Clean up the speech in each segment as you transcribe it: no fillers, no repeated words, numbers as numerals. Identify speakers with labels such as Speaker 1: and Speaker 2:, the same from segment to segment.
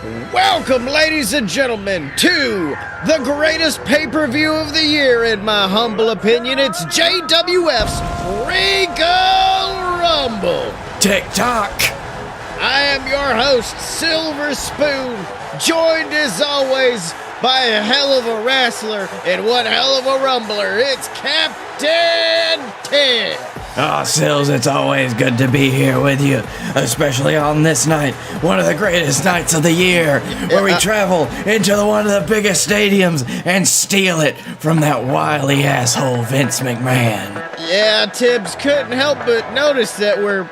Speaker 1: Welcome, ladies and gentlemen, to the greatest pay-per-view of the year, in my humble opinion. It's JWF's Regal Rumble.
Speaker 2: Tick-tock.
Speaker 1: I am your host, Silver Spoon, joined as always by a hell of a wrestler and one hell of a rumbler. It's Captain Ted.
Speaker 2: Oh, Sills, it's always good to be here with you, especially on this night, one of the greatest nights of the year, where we travel into one of the biggest stadiums and steal it from that wily asshole Vince McMahon.
Speaker 1: Yeah, Tibbs, couldn't help but notice that we're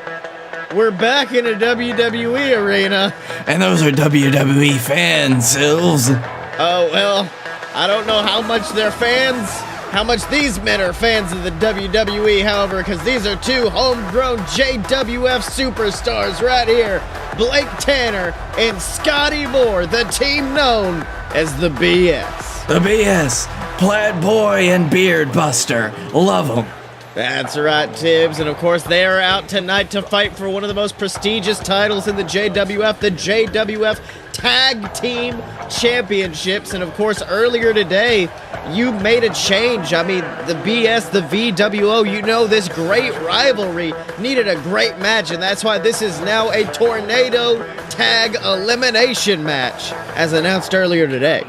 Speaker 1: back in a WWE arena.
Speaker 2: And those are WWE fans, Sills.
Speaker 1: Oh, well, I don't know how much they're fans. How much these men are fans of the WWE, however, because these are two homegrown JWF superstars right here. Blake Tanner and Scotty Moore, the team known as the BS.
Speaker 2: The BS, Plaid Boy and Beard Buster. Love them.
Speaker 1: That's right, Tibbs. And of course, they are out tonight to fight for one of the most prestigious titles in the JWF, the JWF Tag Team Championships. And of course, earlier today, you made a change. I mean, the BS, the VWO, you know, this great rivalry needed a great match. And that's why this is now a Tornado Tag Elimination match, as announced earlier today.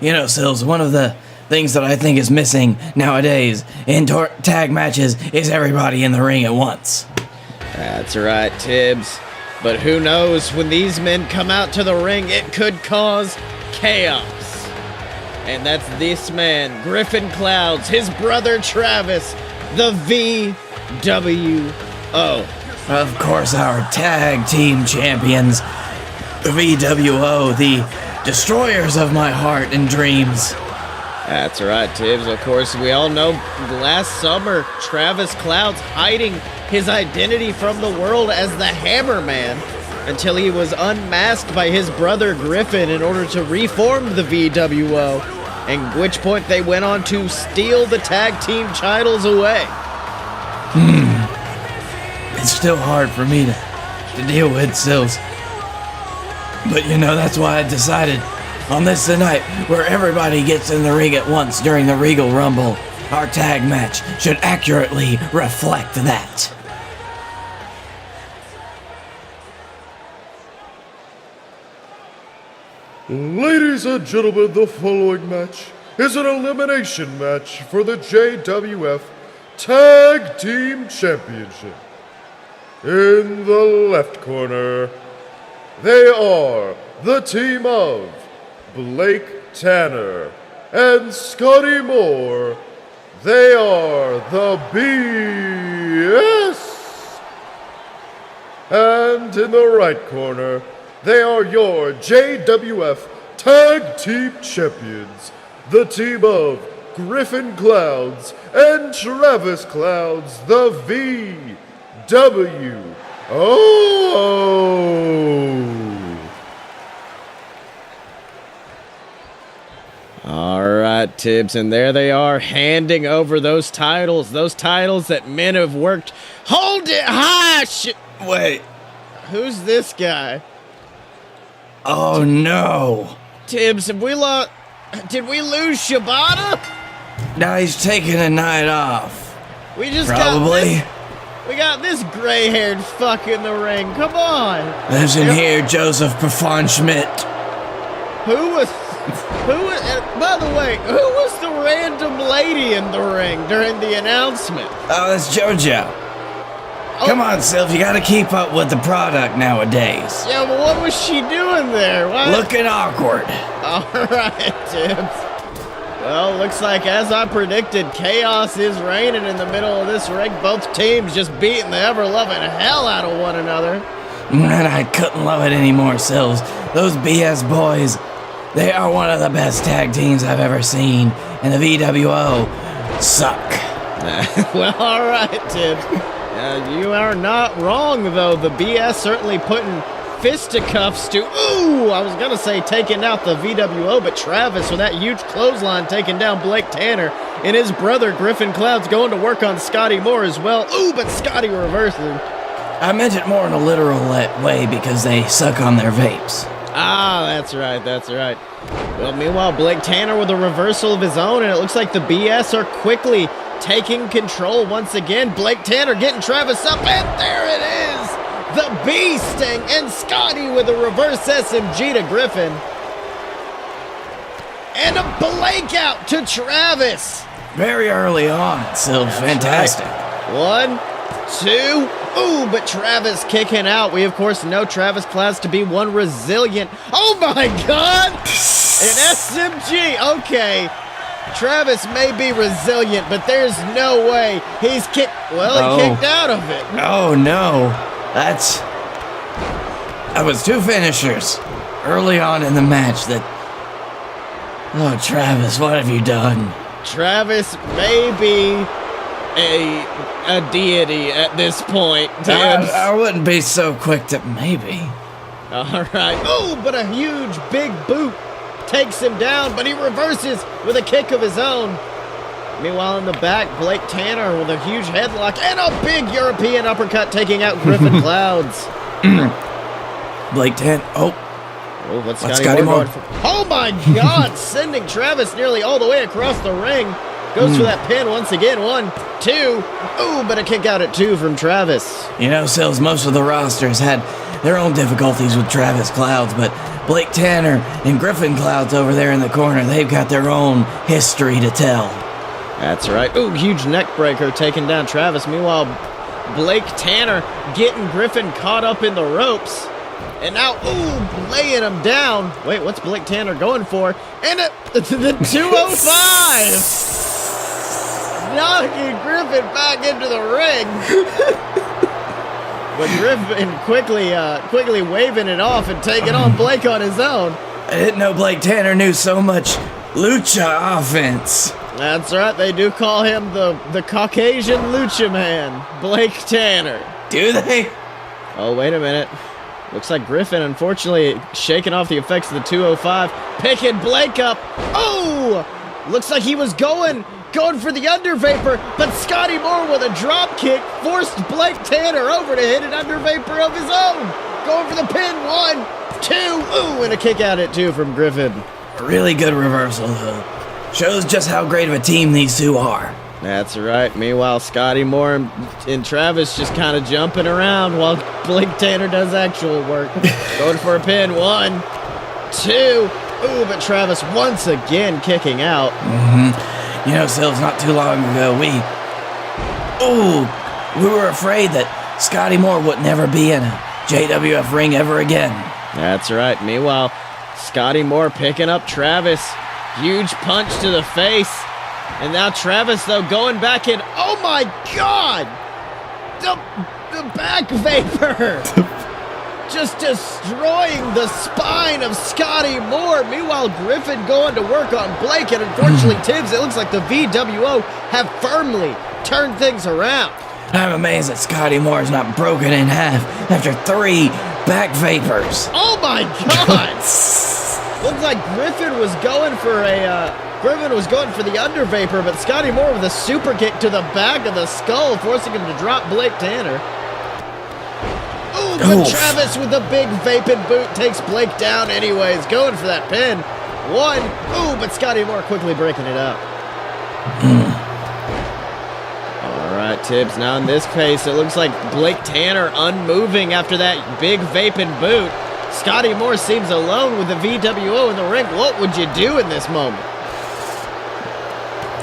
Speaker 2: You know, Sills, one of the things that I think is missing nowadays in tag matches is everybody in the ring at once.
Speaker 1: That's right, Tibbs. But who knows, when these men come out to the ring, it could cause chaos. And that's this man, Griffin Clouds, his brother Travis, the VWO.
Speaker 2: Of course, our tag team champions, the VWO, the destroyers of my heart and dreams.
Speaker 1: That's right, Tibbs. Of course, we all know last summer, Travis Clouds hiding his identity from the world as the Hammer Man until he was unmasked by his brother Griffin in order to reform the VWO, at which point they went on to steal the tag team titles away.
Speaker 2: It's still hard for me to deal with, Sills. But you know, that's why I decided on this tonight, where everybody gets in the ring at once during the Regal Rumble, our tag match should accurately reflect that.
Speaker 3: Ladies and gentlemen, the following match is an elimination match for the JWF Tag Team Championship. In the left corner, they are the team of Blake Tanner and Scotty Moore. They are the BS. And in the right corner, they are your JWF Tag Team Champions, the team of Griffin Clouds and Travis Clouds, the VWO.
Speaker 1: All right, Tibbs, and there they are, handing over those titles that men have worked. Hold it high!
Speaker 2: Wait.
Speaker 1: Who's this guy?
Speaker 2: Oh no.
Speaker 1: Tibbs, did we lose Shibata?
Speaker 2: Now he's taking a night off.
Speaker 1: We just
Speaker 2: Probably.
Speaker 1: We got this gray-haired fuck in the ring. Come on.
Speaker 2: Listen here, Joseph Schmidt.
Speaker 1: By the way, who was the random lady in the ring during the announcement?
Speaker 2: Oh, that's JoJo.
Speaker 1: Oh.
Speaker 2: Come on, Sylph, you gotta keep up with the product nowadays.
Speaker 1: Yeah, but what was she doing there? What?
Speaker 2: Looking awkward.
Speaker 1: All right, Tibbs. Well, looks like, as I predicted, chaos is reigning in the middle of this ring. Both teams just beating the ever-loving hell out of one another.
Speaker 2: And I couldn't love it anymore, Sills. Those BS boys, they are one of the best tag teams I've ever seen, and the VWO suck.
Speaker 1: Well, all right, Tibbs. You are not wrong, though. The BS certainly putting fisticuffs to, I was going to say taking out the VWO, but Travis with that huge clothesline taking down Blake Tanner, and his brother Griffin Clouds going to work on Scotty Moore as well. But Scotty reversing.
Speaker 2: I meant it more in a literal way because they suck on their vapes.
Speaker 1: Ah, that's right, that's right. Well, meanwhile, Blake Tanner with a reversal of his own, and it looks like the BS are quickly taking control once again. Blake Tanner getting Travis up, and there it is! The Bee Sting, and Scotty with a reverse SMG to Griffin. And a Blake out to Travis.
Speaker 2: Very early on, so fantastic.
Speaker 1: Right. 1, 2, ooh, but Travis kicking out. We, of course, know Travis class to be one resilient. Oh, my God! An SMG. Okay. Travis may be resilient, but there's no way he's kicked. Well, he kicked out of it.
Speaker 2: Oh, no. That was two finishers early on in the match that... Oh, Travis, what have you done?
Speaker 1: Travis may be a deity at this point.
Speaker 2: I wouldn't be so quick to maybe.
Speaker 1: All right. Oh, but a huge big boot takes him down, but he reverses with a kick of his own. Meanwhile, in the back, Blake Tanner with a huge headlock and a big European uppercut taking out Griffin Clouds.
Speaker 2: Blake Tanner. Oh,
Speaker 1: what's
Speaker 2: Scotty Moore?
Speaker 1: Oh my God! Sending Travis nearly all the way across the ring. Goes for that pin once again. 1, 2. Ooh, but a kick out at 2 from Travis.
Speaker 2: You know, Sills, most of the rosters had their own difficulties with Travis Clouds, but Blake Tanner and Griffin Clouds over there in the corner, they've got their own history to tell.
Speaker 1: That's right. Ooh, huge neck breaker taking down Travis. Meanwhile, Blake Tanner getting Griffin caught up in the ropes. And now, ooh, laying him down. Wait, what's Blake Tanner going for? And the 205! Knocking Griffin back into the ring. But Griffin quickly waving it off and taking on Blake on his own.
Speaker 2: I didn't know Blake Tanner knew so much lucha offense.
Speaker 1: That's right, they do call him the Caucasian Lucha Man, Blake Tanner.
Speaker 2: Do they?
Speaker 1: Oh, wait a minute. Looks like Griffin, unfortunately, shaking off the effects of the 205, picking Blake up. Oh! Looks like he was going for the under vapor, but Scotty Moore with a drop kick forced Blake Tanner over to hit an under vapor of his own. Going for the pin. 1, 2, ooh, and a kick out at 2 from Griffin.
Speaker 2: A really good reversal, though. Shows just how great of a team these two are.
Speaker 1: That's right. Meanwhile, Scotty Moore and Travis just kind of jumping around while Blake Tanner does actual work. Going for a pin. 1, 2. Ooh, but Travis once again kicking out.
Speaker 2: You know, Sills, not too long ago, we were afraid that Scotty Moore would never be in a JWF ring ever again. That's
Speaker 1: right. Meanwhile, Scotty Moore picking up Travis. Huge punch to the face. And now Travis, though, going back in. Oh, my God! The back vapor! Just destroying the spine of Scotty Moore. Meanwhile, Griffin going to work on Blake. And unfortunately, Tibbs, it looks like the VWO have firmly turned things around.
Speaker 2: I'm amazed that Scotty Moore is not broken in half after 3 back vapors.
Speaker 1: Oh, my God! Looks like Griffin was going for the under vapor, but Scotty Moore with a super kick to the back of the skull, forcing him to drop Blake Tanner. Ooh, but Travis with the big vapid boot takes Blake down anyways, going for that pin. 1, ooh, but Scotty Moore quickly breaking it up. All right, Tibbs, now in this case, it looks like Blake Tanner unmoving after that big vapid boot. Scotty Moore seems alone with the VWO in the ring. What would you do in this moment?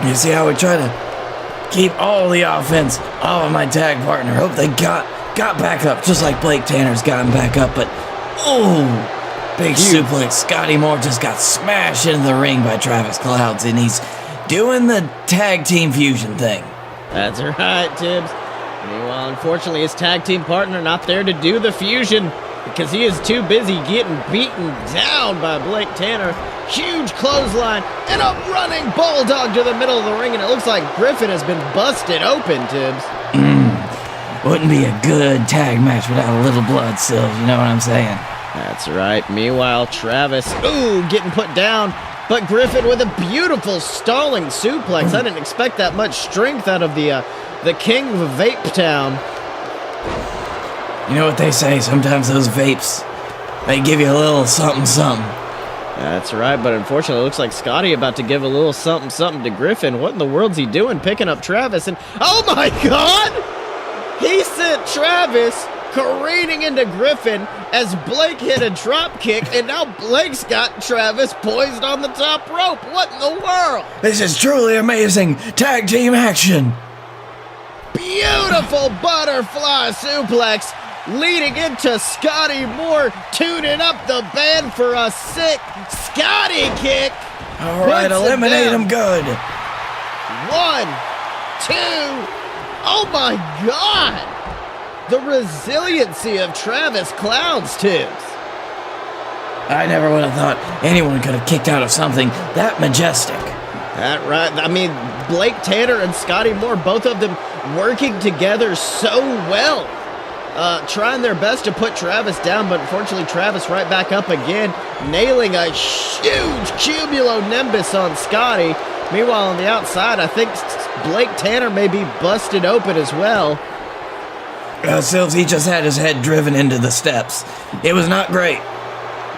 Speaker 2: You see how we try to keep all the offense off of my tag partner. Hope they got back up, just like Blake Tanner's gotten back up. But, big suplex. Scotty Moore just got smashed into the ring by Travis Clouds, and he's doing the tag team fusion thing.
Speaker 1: That's right, Tibbs. Meanwhile, unfortunately, his tag team partner not there to do the fusion because he is too busy getting beaten down by Blake Tanner. Huge clothesline and a running bulldog to the middle of the ring, and it looks like Griffin has been busted open, Tibbs.
Speaker 2: Wouldn't be a good tag match without a little blood, Sills, you know what I'm saying?
Speaker 1: That's right. Meanwhile, Travis, getting put down, but Griffin with a beautiful stalling suplex. I didn't expect that much strength out of the king of Vape Town.
Speaker 2: You know what they say, sometimes those vapes, They give you a little something, something.
Speaker 1: That's right, but unfortunately, it looks like Scotty about to give a little something, something to Griffin. What in the world's he doing picking up Travis? And, oh my God! He sent Travis careening into Griffin as Blake hit a drop kick, and now Blake's got Travis poised on the top rope. What in the world?
Speaker 2: This is truly amazing tag team action.
Speaker 1: Beautiful butterfly suplex leading into Scotty Moore tuning up the band for a sick Scotty kick.
Speaker 2: All right, eliminate him good.
Speaker 1: 1, 2. Oh my God. The resiliency of Travis Cloud's Tibbs.
Speaker 2: I never would have thought anyone could have kicked out of something that majestic.
Speaker 1: That right. I mean, Blake Tanner and Scotty Moore, both of them working together so well. Trying their best to put Travis down, but unfortunately Travis right back up again, nailing a huge cumulonimbus on Scotty. Meanwhile, on the outside, I think Blake Tanner may be busted open as well.
Speaker 2: Sills, he just had his head driven into the steps. It was not great.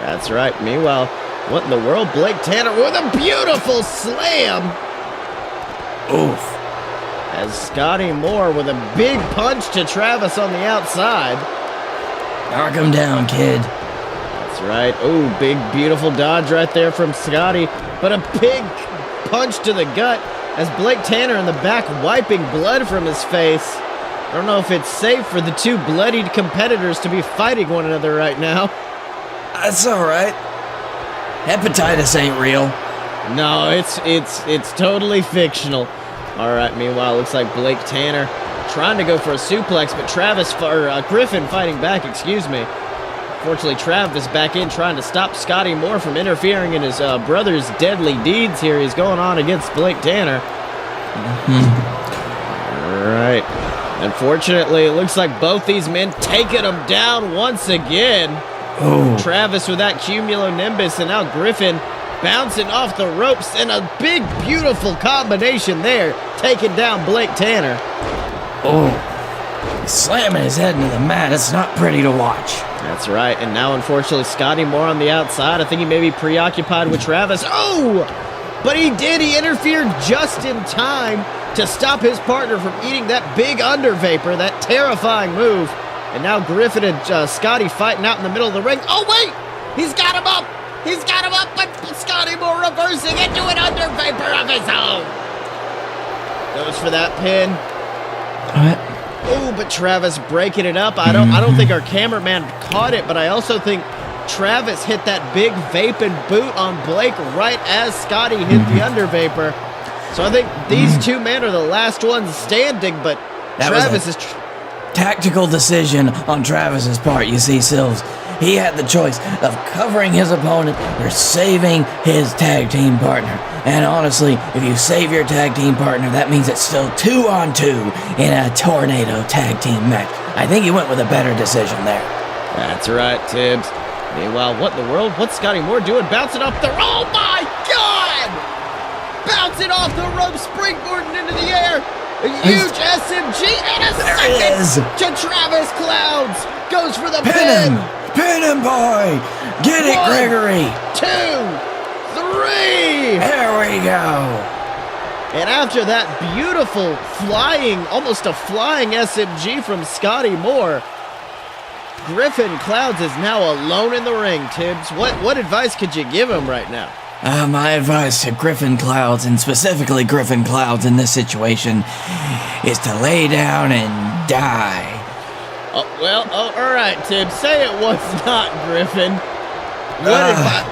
Speaker 1: That's right. Meanwhile, what in the world? Blake Tanner with a beautiful slam.
Speaker 2: Oof.
Speaker 1: As Scotty Moore with a big punch to Travis on the outside.
Speaker 2: Knock him down, kid.
Speaker 1: That's right. Oh, big, beautiful dodge right there from Scotty. But a big punch to the gut as Blake Tanner in the back wiping blood from his face. I don't know if it's safe for the two bloodied competitors to be fighting one another right now.
Speaker 2: That's all right. Hepatitis ain't real.
Speaker 1: No, it's totally fictional. All right, meanwhile, looks like Blake Tanner trying to go for a suplex, but Griffin fighting back, excuse me. Fortunately, Travis back in trying to stop Scotty Moore from interfering in his brother's deadly deeds here. He's going on against Blake Tanner. All right. Unfortunately, it looks like both these men taking him down once again.
Speaker 2: Oh.
Speaker 1: Travis with that cumulonimbus, and now Griffin bouncing off the ropes in a big, beautiful combination there, taking down Blake Tanner.
Speaker 2: Oh, slamming his head into the mat. It's not pretty to watch.
Speaker 1: That's right, and now unfortunately Scotty Moore on the outside. I think he may be preoccupied with Travis. Oh, but he did. He interfered just in time to stop his partner from eating that big under vapor, that terrifying move. And now Griffin and Scotty fighting out in the middle of the ring. Oh, wait! He's got him up! He's got him up, but Scotty Moore reversing into an under vapor of his own. Goes for that pin. Oh, but Travis breaking it up. I don't think our cameraman caught it, but I also think Travis hit that big vaping boot on Blake right as Scotty hit the under vapor. So I think these two men are the last ones standing, but
Speaker 2: that
Speaker 1: Travis
Speaker 2: was tactical decision on Travis's part, you see, Sills. He had the choice of covering his opponent or saving his tag team partner. And honestly, if you save your tag team partner, that means it's still 2-on-2 in a tornado tag team match. I think he went with a better decision there.
Speaker 1: That's right, Tibbs. Meanwhile, what in the world? What's Scotty Moore doing? Bouncing off the... Oh, my God! Bouncing off the rope, springboarding into the air. A huge SMG and a second to Travis Clouds. Goes for the pin.
Speaker 2: Pin him, boy. Get it,
Speaker 1: 1,
Speaker 2: Gregory.
Speaker 1: 2, 3.
Speaker 2: There we go.
Speaker 1: And after that beautiful flying, almost a flying SMG from Scotty Moore, Griffin Clouds is now alone in the ring, Tibbs. What advice could you give him right now?
Speaker 2: My advice to Griffin Clouds, and specifically Griffin Clouds in this situation, is to lay down and die.
Speaker 1: Oh, well, all right, Tibbs. Say it was not Griffin.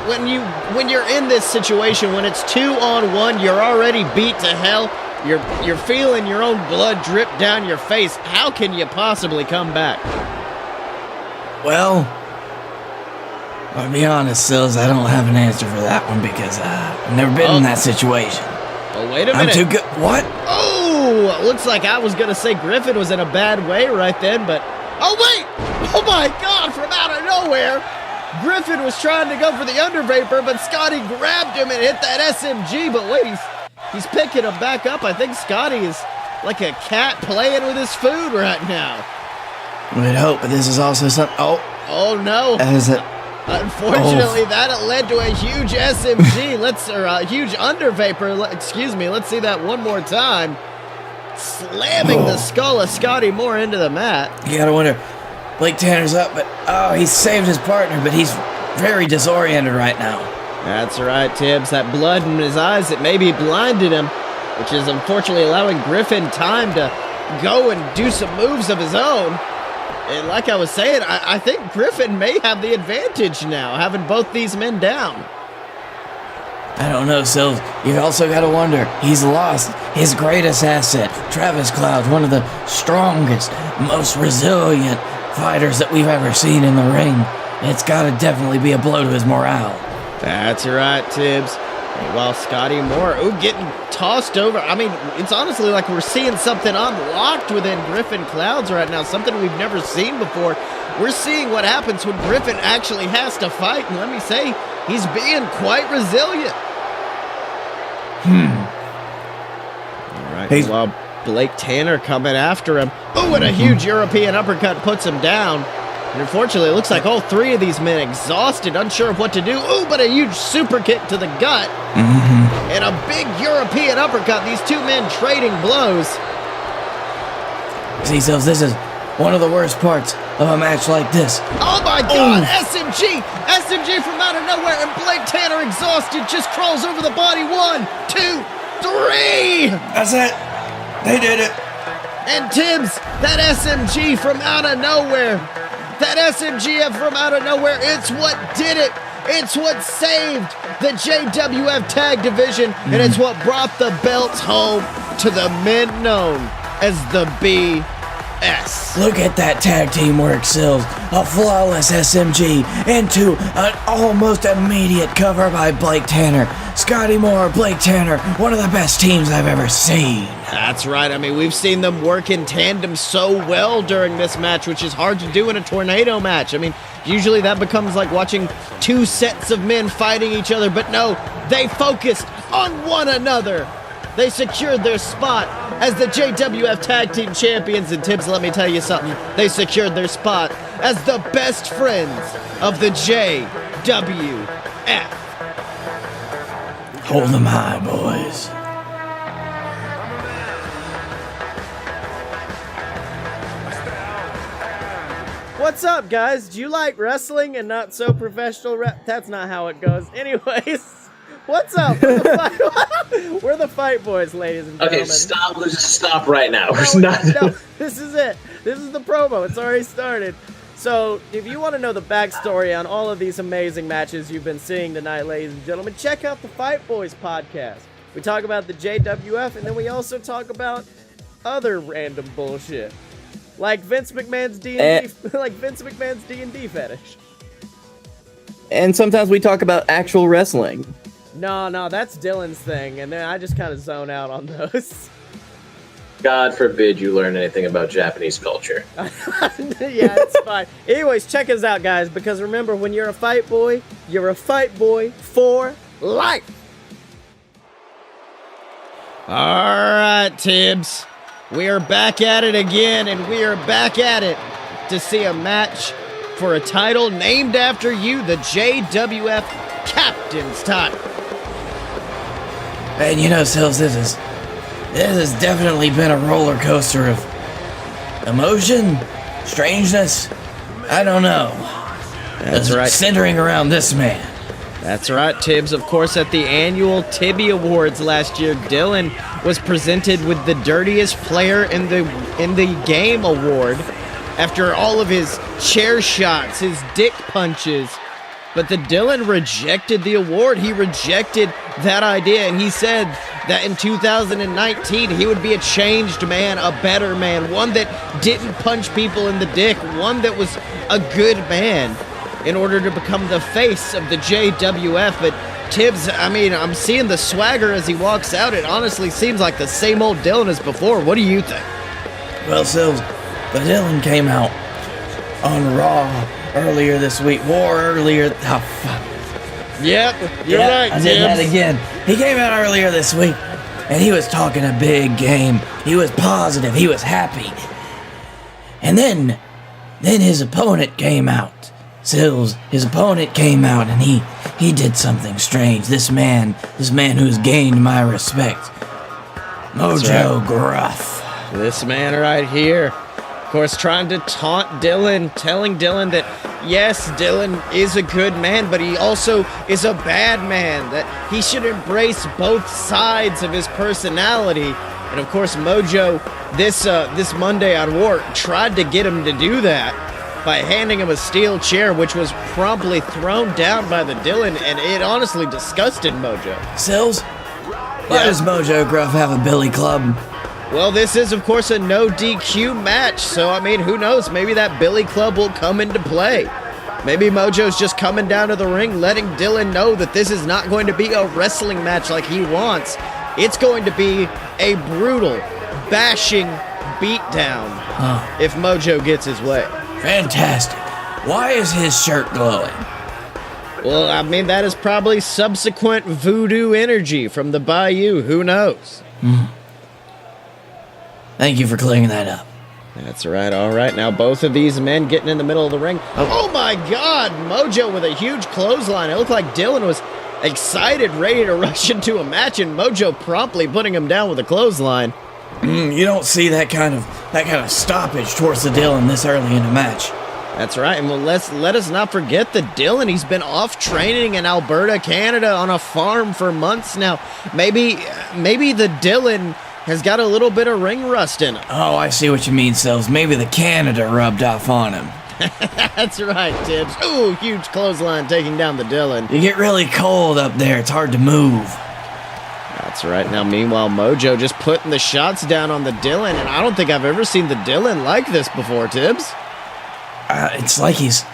Speaker 1: When you're in this situation, when it's 2-on-1, you're already beat to hell. You're feeling your own blood drip down your face. How can you possibly come back?
Speaker 2: Well, I'll be honest, Sills, I don't have an answer for that one because I've never been in that situation.
Speaker 1: Oh, wait a minute.
Speaker 2: I'm too good. What?
Speaker 1: Oh, looks like I was going to say Griffin was in a bad way right then, but... Oh, wait! Oh, my God, from out of nowhere, Griffin was trying to go for the under vapor, but Scotty grabbed him and hit that SMG, but wait, he's picking him back up. I think Scotty is like a cat playing with his food right now.
Speaker 2: We'd hope, but this is also something...
Speaker 1: Oh, no. Unfortunately, that led to a huge SMG. A huge under vapor. Excuse me. Let's see that one more time. Slamming the skull of Scotty Moore into the mat.
Speaker 2: You gotta wonder, Blake Tanner's up, but he saved his partner, but he's very disoriented right now.
Speaker 1: That's right, Tibbs. That blood in his eyes, it maybe blinded him, which is unfortunately allowing Griffin time to go and do some moves of his own. And like I was saying, I think Griffin may have the advantage now, having both these men down.
Speaker 2: I don't know, Sills. You've also got to wonder, he's lost his greatest asset, Travis Cloud, one of the strongest, most resilient fighters that we've ever seen in the ring. It's got to definitely be a blow to his morale.
Speaker 1: That's right, Tibbs. While Scotty Moore, getting tossed over. I mean, it's honestly like we're seeing something unlocked within Griffin Clouds right now, something we've never seen before. We're seeing what happens when Griffin actually has to fight, and let me say, he's being quite resilient. All right, while Blake Tanner coming after him. And a huge European uppercut puts him down. And unfortunately, it looks like all three of these men exhausted, unsure of what to do. But a huge super kick to the gut. And a big European uppercut. These two men trading blows.
Speaker 2: See, Sills, this is one of the worst parts of a match like this.
Speaker 1: Oh my God, SMG! SMG from out of nowhere, and Blake Tanner exhausted just crawls over the body. 1, 2, 3!
Speaker 2: That's it. They did it.
Speaker 1: And Tibbs, that SMG from out of nowhere. That SMG from out of nowhere, it's what did it. It's what saved the JWF Tag Division, and it's what brought the belts home to the men known as the BS.
Speaker 2: Look at that tag team work, Sills. A flawless SMG into an almost immediate cover by Blake Tanner. Scotty Moore, Blake Tanner, one of the best teams I've ever seen.
Speaker 1: That's right. I mean, we've seen them work in tandem so well during this match, which is hard to do in a tornado match. I mean, usually that becomes like watching two sets of men fighting each other, but no, they focused on one another. They secured their spot as the JWF Tag Team Champions, and Tibbs, let me tell you something, they secured their spot as the best friends of the JWF.
Speaker 2: Hold them high, boys.
Speaker 1: What's up, guys? Do you like wrestling and not so professional? That's not how it goes. Anyways, what's up? We're the Fight Boys, ladies and gentlemen.
Speaker 4: Okay, stop. Let's just stop right now.
Speaker 1: No, this is it. This is the promo. It's already started. So, if you want to know the backstory on all of these amazing matches you've been seeing tonight, ladies and gentlemen, check out the Fight Boys podcast. We talk about the JWF, and then we also talk about other random bullshit. Like Vince McMahon's D&D, fetish.
Speaker 5: And sometimes we talk about actual wrestling.
Speaker 1: No, that's Dylan's thing, and then I just kind of zone out on those.
Speaker 4: God forbid you learn anything about Japanese culture.
Speaker 1: Yeah, it's fine. Anyways, check us out, guys, because remember, when you're a fight boy for life. All right, Tibbs. We are back at it again, and we are back at it to see a match for a title named after you, the JWF Captain's title.
Speaker 2: And you know, Sills, this has definitely been a roller coaster of emotion, strangeness. I don't know.
Speaker 1: That's right.
Speaker 2: Centering around this man.
Speaker 1: That's right, Tibbs. Of course, at the annual Tibby Awards last year, Dylan was presented with the dirtiest player in the game award after all of his chair shots, his dick punches. But the Dylan rejected the award. He rejected that idea, and he said that in 2019 he would be a changed man, a better man, one that didn't punch people in the dick, one that was a good man in order to become the face of the JWF. But Tibbs, I mean, I'm seeing the swagger as he walks out. It honestly seems like the same old Dylan as before. What do you think?
Speaker 2: Well, Sills, the Dylan came out on Raw earlier this week. Oh, fuck.
Speaker 1: Yep, you're right,
Speaker 2: I did that again. He came out earlier this week, and he was talking a big game. He was positive. He was happy. And then his opponent came out, Sills, his opponent came out and he did something strange. This man who's gained my respect. Mojo Gruff.
Speaker 1: This man right here, of course, trying to taunt Dylan, telling Dylan that, yes, Dylan is a good man, but he also is a bad man, that he should embrace both sides of his personality. And of course, Mojo, this Monday on War, tried to get him to do that by handing him a steel chair, which was promptly thrown down by the Dylan, and it honestly disgusted Mojo.
Speaker 2: Sills, why does Mojo Gruff have a billy club?
Speaker 1: Well, this is, of course, a no DQ match, so, I mean, who knows? Maybe that billy club will come into play. Maybe Mojo's just coming down to the ring, letting Dylan know that this is not going to be a wrestling match like he wants. It's going to be a brutal, bashing beatdown if Mojo gets his way.
Speaker 2: Fantastic. Why is his shirt glowing?
Speaker 1: Well, I mean, that is probably subsequent voodoo energy from the Bayou. Who knows?
Speaker 2: Thank you for clearing that up.
Speaker 1: That's right. All right. Now, both of these men getting in the middle of the ring. Oh, my God. Mojo with a huge clothesline. It looked like Dylan was excited, ready to rush into a match, and Mojo promptly putting him down with a clothesline.
Speaker 2: You don't see that kind of stoppage towards the Dylan this early in the match.
Speaker 1: That's right. And well, let us not forget that Dylan, he's been off training in Alberta, Canada on a farm for months now. Maybe the Dylan has got a little bit of ring rust in him.
Speaker 2: Oh, I see what you mean, Sills. Maybe the Canada rubbed off on him.
Speaker 1: That's right, Tibbs. Ooh, huge clothesline taking down the Dylan.
Speaker 2: You get really cold up there. It's hard to move.
Speaker 1: That's right. Now, meanwhile, Mojo just putting the shots down on the Dylan, and I don't think I've ever seen the Dylan like this before, Tibbs.
Speaker 2: It's like he's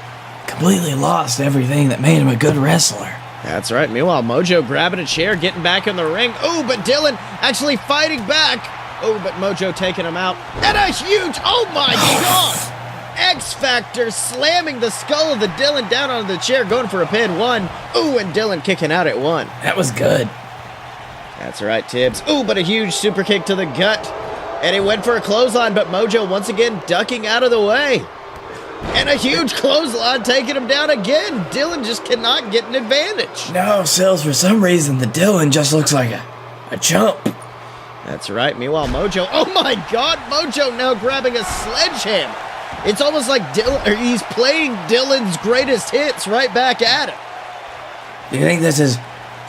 Speaker 2: completely lost everything that made him a good wrestler.
Speaker 1: That's right. Meanwhile, Mojo grabbing a chair, getting back in the ring. Oh, but Dylan actually fighting back. Oh, but Mojo taking him out. And a huge, oh my God! X Factor slamming the skull of the Dylan down onto the chair, going for a pin. 1. Ooh, and Dylan kicking out at 1.
Speaker 2: That was good.
Speaker 1: That's right, Tibbs. Ooh, but a huge super kick to the gut. And he went for a clothesline, but Mojo once again ducking out of the way. And a huge clothesline taking him down again. Dylan just cannot get an advantage.
Speaker 2: No, Sills, for some reason, the Dylan just looks like a chump.
Speaker 1: That's right. Meanwhile, Mojo, oh my God, Mojo now grabbing a sledgehammer. It's almost like he's playing Dylan's greatest hits right back at him.
Speaker 2: Do you think this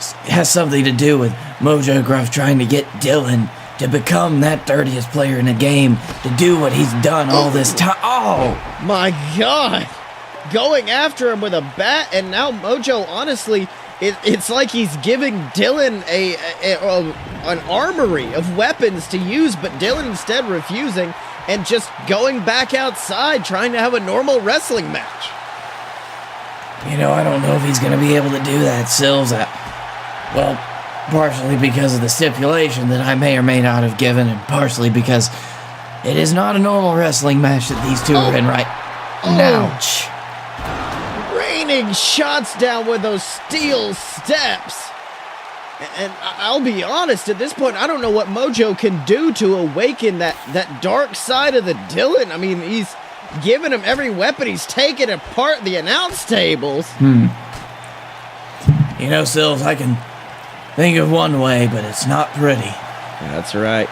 Speaker 2: has something to do with Mojo Gruff trying to get Dylan to become that dirtiest player in the game, to do what he's done all this time? Oh!
Speaker 1: My God! Going after him with a bat, and now Mojo, honestly, it's like he's giving Dylan an armory of weapons to use, but Dylan instead refusing and just going back outside trying to have a normal wrestling match.
Speaker 2: You know, I don't know if he's going to be able to do that, Sills. Well, partially because of the stipulation that I may or may not have given, and partially because it is not a normal wrestling match that these two are in right now. Ouch.
Speaker 1: Raining shots down with those steel steps. And I'll be honest, at this point, I don't know what Mojo can do to awaken that dark side of the Dylan. I mean, he's giving him every weapon. He's taking apart the announce tables.
Speaker 2: You know, Sills, I can think of one way, but it's not pretty.
Speaker 1: That's right.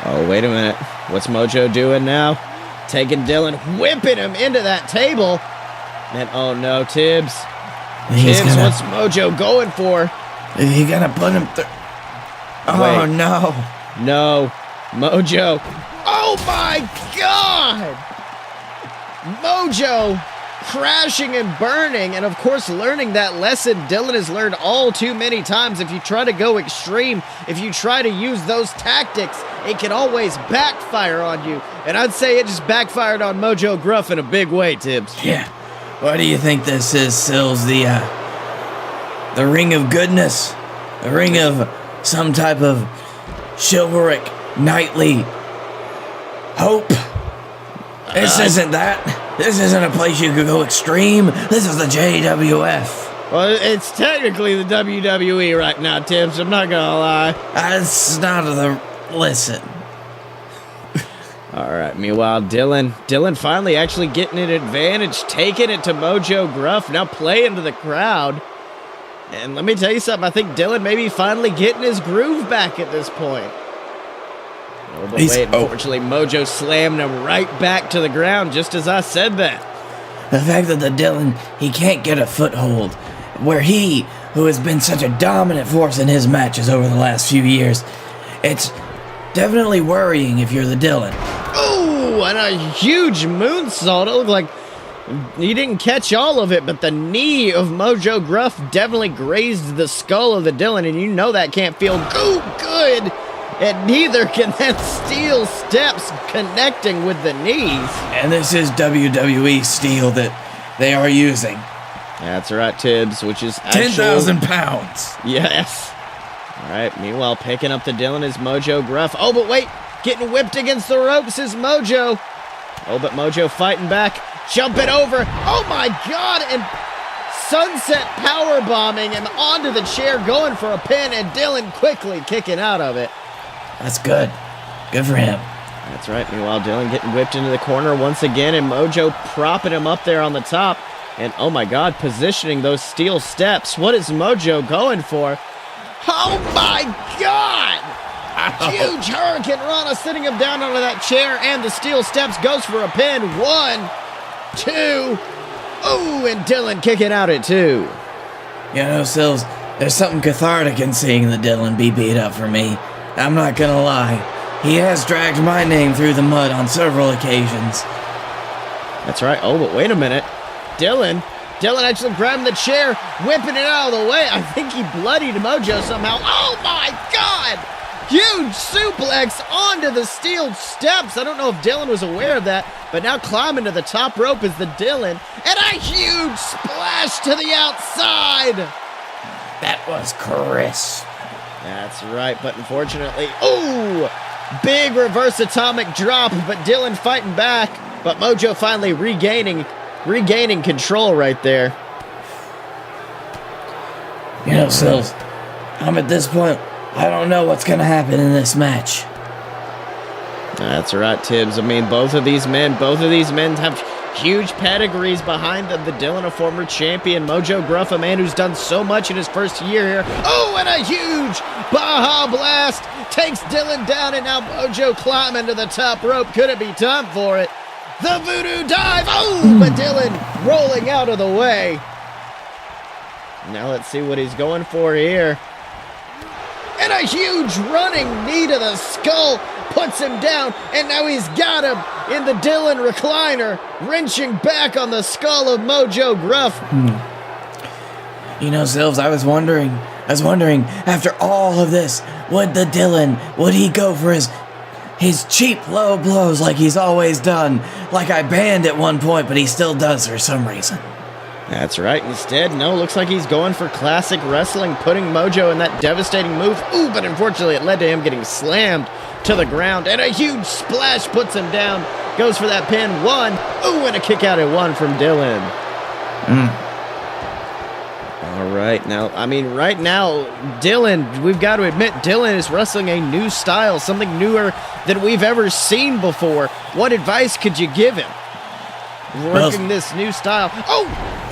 Speaker 1: Oh, wait a minute. What's Mojo doing now? Taking Dylan, whipping him into that table. And oh no, Tibbs. What's Mojo going for?
Speaker 2: Is he gonna put him through? Oh,
Speaker 1: wait. No, Mojo. Oh my God! Mojo crashing and burning, and of course learning that lesson Dylan has learned all too many times. If you try to go extreme, if you try to use those tactics, it can always backfire on you. And I'd say it just backfired on Mojo Gruff in a big way, Tibbs.
Speaker 2: Yeah. What do you think this is, Sills? The ring of goodness? The ring of some type of chivalric, knightly hope? This isn't that. This isn't a place you could go extreme. This is the JWF.
Speaker 1: Well, it's technically the WWE right now, Tibbs. I'm not gonna lie.
Speaker 2: It's not the... Listen.
Speaker 1: All right, meanwhile, Dylan finally actually getting an advantage, taking it to Mojo Gruff, now playing to the crowd. And let me tell you something, I think Dylan may be finally getting his groove back at this point. Oh, but wait, unfortunately, Mojo slammed him right back to the ground just as I said that.
Speaker 2: The fact that the Dylan, he can't get a foothold, where he, who has been such a dominant force in his matches over the last few years, it's definitely worrying if you're the Dylan.
Speaker 1: Oh, and a huge moonsault. It looked like he didn't catch all of it, but the knee of Mojo Gruff definitely grazed the skull of the Dylan, and you know that can't feel good. And neither can that steel steps connecting with the knees.
Speaker 2: And this is WWE steel that they are using.
Speaker 1: That's right, Tibbs, which is
Speaker 2: 10,000 pounds.
Speaker 1: Yes. All right, meanwhile, picking up the Dylan is Mojo Gruff. Oh, but wait, getting whipped against the ropes is Mojo. Oh, but Mojo fighting back, jumping over. Oh, my God, and sunset power bombing him onto the chair, going for a pin, and Dylan quickly kicking out of it.
Speaker 2: That's good. Good for him.
Speaker 1: That's right. Meanwhile, Dylan getting whipped into the corner once again, and Mojo propping him up there on the top. And oh my God, positioning those steel steps. What is Mojo going for? Oh my God! Huge Hurricane Rana sitting him down onto that chair, and the steel steps goes for a pin. 1, 2. Ooh, and Dylan kicking out at 2.
Speaker 2: You know, Sills, there's something cathartic in seeing the Dylan be beat up for me. I'm not gonna lie. He has dragged my name through the mud on several occasions.
Speaker 1: That's right. Oh, but wait a minute. Dylan actually grabbing the chair, whipping it out of the way. I think he bloodied Mojo somehow. Oh my God! Huge suplex onto the steel steps. I don't know if Dylan was aware of that, but now climbing to the top rope is the Dylan, and a huge splash to the outside.
Speaker 2: That was crisp.
Speaker 1: That's right, but unfortunately, ooh, big reverse atomic drop, but Dylan fighting back, but Mojo finally regaining control right there.
Speaker 2: You know, Sills, I'm at this point, I don't know what's going to happen in this match.
Speaker 1: That's right, Tibbs. I mean, both of these men have huge pedigrees behind them. The Dylan, a former champion. Mojo Gruff, a man who's done so much in his first year here. Oh, and a huge Baja Blast takes Dylan down, and now Mojo climbing to the top rope. Could it be time for it? The Voodoo Dive. Oh, but Dylan rolling out of the way. Now let's see what he's going for here. And a huge running knee to the skull puts him down, and now he's got him in the Dylan recliner, wrenching back on the skull of Mojo Gruff.
Speaker 2: You know, Sills, I was wondering, after all of this, would he go for his cheap low blows like he's always done, like I banned at one point, but he still does for some reason?
Speaker 1: That's right. Instead, no, looks like he's going for classic wrestling, putting Mojo in that devastating move. Ooh, but unfortunately it led to him getting slammed to the ground, and a huge splash puts him down. Goes for that pin. 1. Ooh, and a kick out at 1 from Dylan. All right, right now, Dylan, we've got to admit, Dylan is wrestling a new style, something newer than we've ever seen before. What advice could you give him? Working this new style.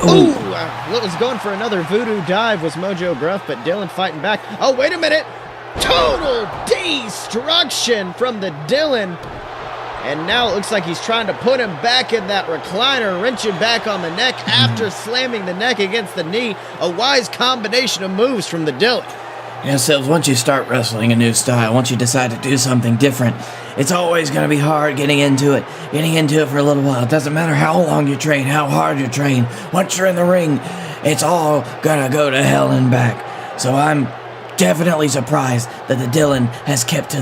Speaker 1: What was going for another voodoo dive was Mojo Gruff, but Dylan fighting back. Oh, wait a minute. Total destruction from the Dylan. And now it looks like he's trying to put him back in that recliner, wrenching back on the neck after slamming the neck against the knee. A wise combination of moves from the Dylan.
Speaker 2: You know, Sills, once you start wrestling a new style, once you decide to do something different, it's always going to be hard getting into it for a little while. It doesn't matter how long you train, how hard you train. Once you're in the ring, it's all going to go to hell and back. So I'm definitely surprised that the Dylan has kept to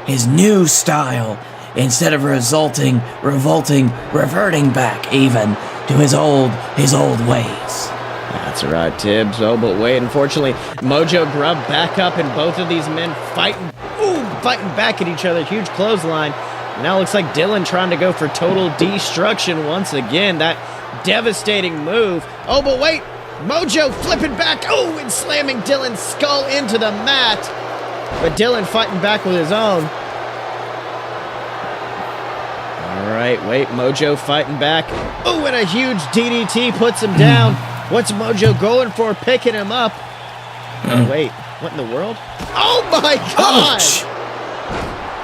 Speaker 2: his new style, instead of reverting back even to his old ways.
Speaker 1: That's right, Tibbs. Oh, but wait, unfortunately, Mojo Grubb back up, and both of these men fighting back at each other. Huge clothesline. Now it looks like Dylan trying to go for total destruction once again. That devastating move. Oh, but wait, Mojo flipping back. Oh, and slamming Dylan's skull into the mat. But Dylan fighting back with his own. All right, wait, Mojo fighting back. Oh, and a huge DDT puts him down. What's Mojo going for? Picking him up. Wait, what in the world? Oh my God!
Speaker 2: Ouch!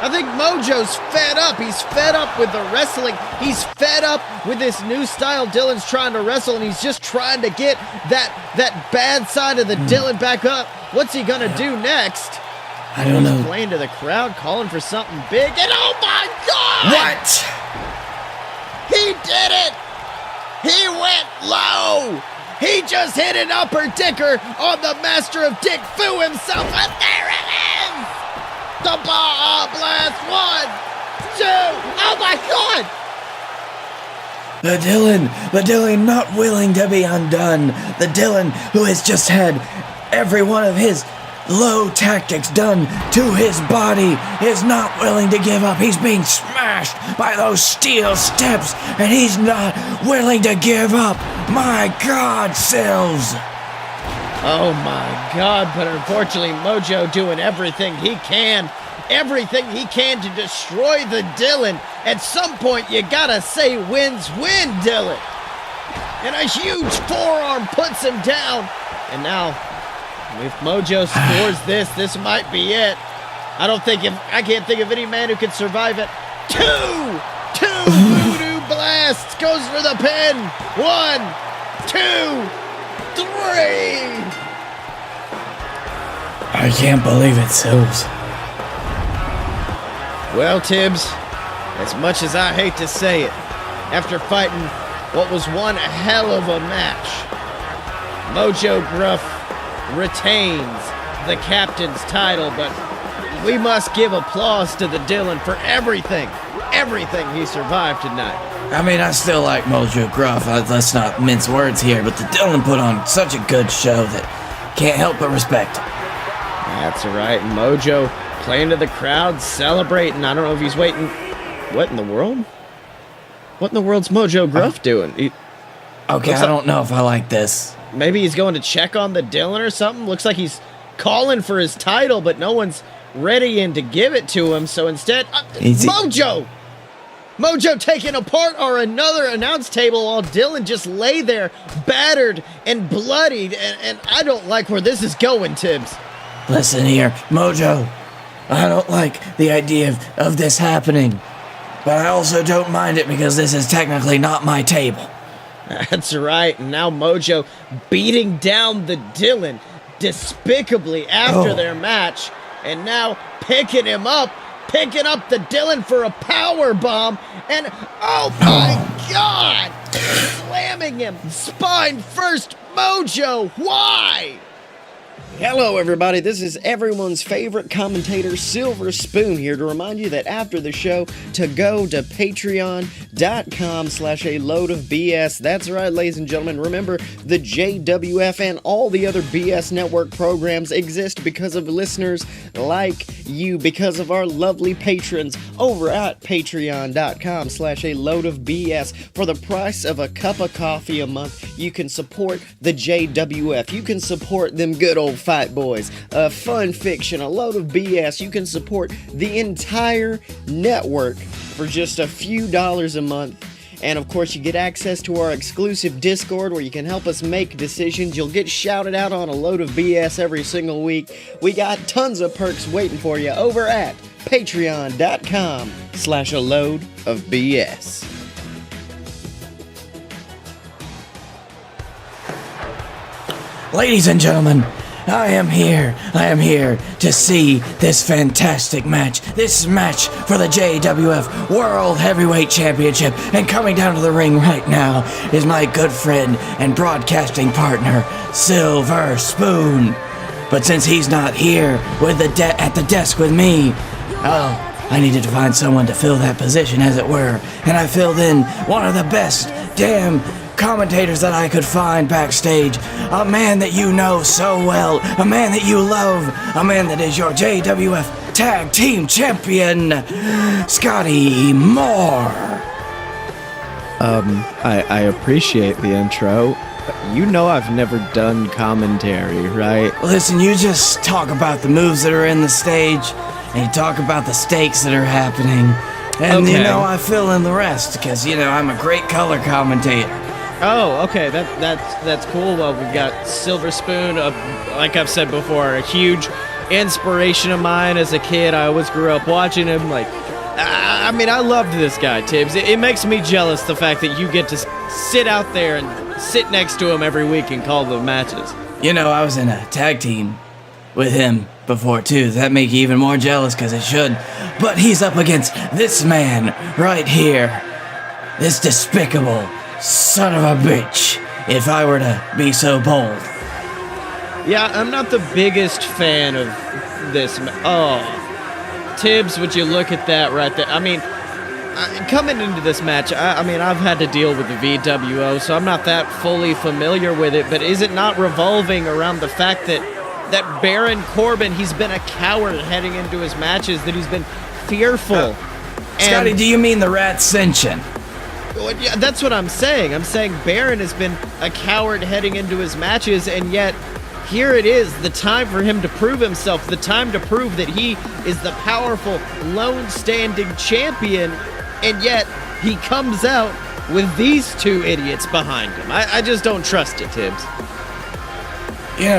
Speaker 1: I think Mojo's fed up. He's fed up with the wrestling. He's fed up with this new style Dylan's trying to wrestle, and he's just trying to get that bad side of the Dylan back up. What's he gonna do next?
Speaker 2: I don't know.
Speaker 1: He's playing to the crowd, calling for something big, and oh my God!
Speaker 2: What?
Speaker 1: He did it! He went low! He just hit an upper dicker on the master of Dick Fu himself, and there it is! The ball blast, 1, 2, oh my God!
Speaker 2: The Dylan not willing to be undone. The Dylan who has just had every one of his low tactics done to his body is not willing to give up. He's being smashed by those steel steps, and he's not willing to give up. My God, Sills!
Speaker 1: Oh my God, but unfortunately Mojo doing everything he can to destroy the Dylan. At some point you gotta say wins win, Dylan. And a huge forearm puts him down. And now, if Mojo scores this might be it. I can't think of any man who could survive it. Two voodoo blasts, goes for the pin. 1, 2, 3.
Speaker 2: I can't believe it, Sills.
Speaker 1: Well, Tibbs, as much as I hate to say it, after fighting what was one hell of a match, Mojo Gruff retains the captain's title, but we must give applause to the Dylan for everything he survived tonight.
Speaker 2: I mean, I still like Mojo Gruff. Let's not mince words here, but the Dylan put on such a good show that can't help but respect him.
Speaker 1: That's right, Mojo playing to the crowd, celebrating. I don't know if he's waiting. What in the world? What in the world's Mojo Gruff doing?
Speaker 2: Okay, I don't know if I like this.
Speaker 1: Maybe he's going to check on the Dylan or something. Looks like he's calling for his title, but no one's ready in to give it to him. So instead, Mojo taking apart another announce table while Dylan just lay there battered and bloodied. And I don't like where this is going, Tibbs.
Speaker 2: Listen here, Mojo. I don't like the idea of this happening, but I also don't mind it because this is technically not my table.
Speaker 1: That's right. And now Mojo beating down the Dylan despicably after their match, and now picking up the Dylan for a power bomb, and oh my God, slamming him spine first. Mojo, why? Hello everybody, this is everyone's favorite commentator, Silver Spoon, here to remind you that after the show, to go to patreon.com/a-load-of-BS. That's right, ladies and gentlemen, remember the JWF and all the other BS Network programs exist because of listeners like you, because of our lovely patrons over at patreon.com/a-load-of-BS. For the price of a cup of coffee a month, you can support the JWF, you can support them good old Fight Boys, Fun Fiction, a load of BS. You can support the entire network for just a few dollars a month. And of course, you get access to our exclusive Discord where you can help us make decisions. You'll get shouted out on a load of BS every single week. We got tons of perks waiting for you over at patreon.com/a-load-of-BS.
Speaker 2: Ladies and gentlemen, I am here to see this fantastic match. This match for the JWF World Heavyweight Championship. And coming down to the ring right now is my good friend and broadcasting partner, Silver Spoon. But since he's not here with at the desk with me, I needed to find someone to fill that position, as it were. And I filled in one of the best damn commentators that I could find backstage. A man that you know so well, a man that you love, a man that is your JWF Tag Team Champion, Scotty Moore.
Speaker 6: I appreciate the intro. You know I've never done commentary, right?
Speaker 2: Listen, you just talk about the moves that are in the stage, and you talk about the stakes that are happening. And,
Speaker 1: Okay.
Speaker 2: I fill in the rest because, I'm a great color commentator.
Speaker 1: Oh, okay. That's cool. Well, we've got Silver Spoon. Like I've said before, a huge inspiration of mine as a kid. I always grew up watching him. I loved this guy, Tibbs. It makes me jealous the fact that you get to sit out there and sit next to him every week and call the matches.
Speaker 2: I was in a tag team with him before, too. Does that make you even more jealous? Because it should. But he's up against this man right here. This despicable son of a bitch, if I were to be so bold.
Speaker 1: Yeah, I'm not the biggest fan of this. Tibbs, would you look at that right there? Coming into this match, I've had to deal with the VWO, so I'm not that fully familiar with it, but is it not revolving around the fact that Baron Corbin, he's been a coward heading into his matches, that he's been fearful?
Speaker 2: Scotty, do you mean the Rat Ascension?
Speaker 1: Well, yeah, that's what I'm saying. I'm saying Baron has been a coward heading into his matches, and yet here it is, the time for him to prove himself, the time to prove that he is the powerful, lone-standing champion, and yet he comes out with these two idiots behind him. I just don't trust it, Tibbs.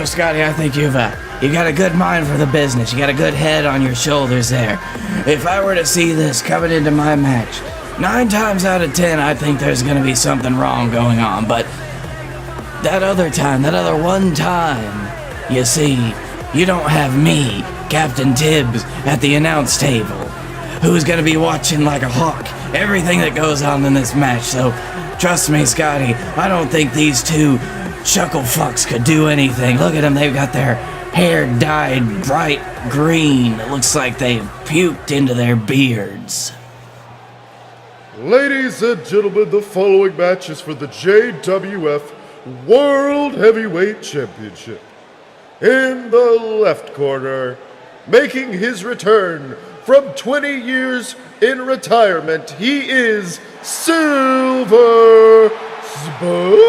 Speaker 2: Scotty, I think you got a good mind for the business. You got a good head on your shoulders there. If I were to see this coming into my match, 9 times out of 10, I think there's going to be something wrong going on. But that other one time, you see, you don't have me, Captain Tibbs, at the announce table, who's going to be watching like a hawk everything that goes on in this match. So, trust me, Scotty, I don't think these two chuckle fucks could do anything. Look at them, they've got their hair dyed bright green. It looks like they've puked into their beards.
Speaker 3: Ladies and gentlemen, the following match is for the JWF World Heavyweight Championship. In the left corner, making his return from 20 years in retirement, he is Silver Spoon.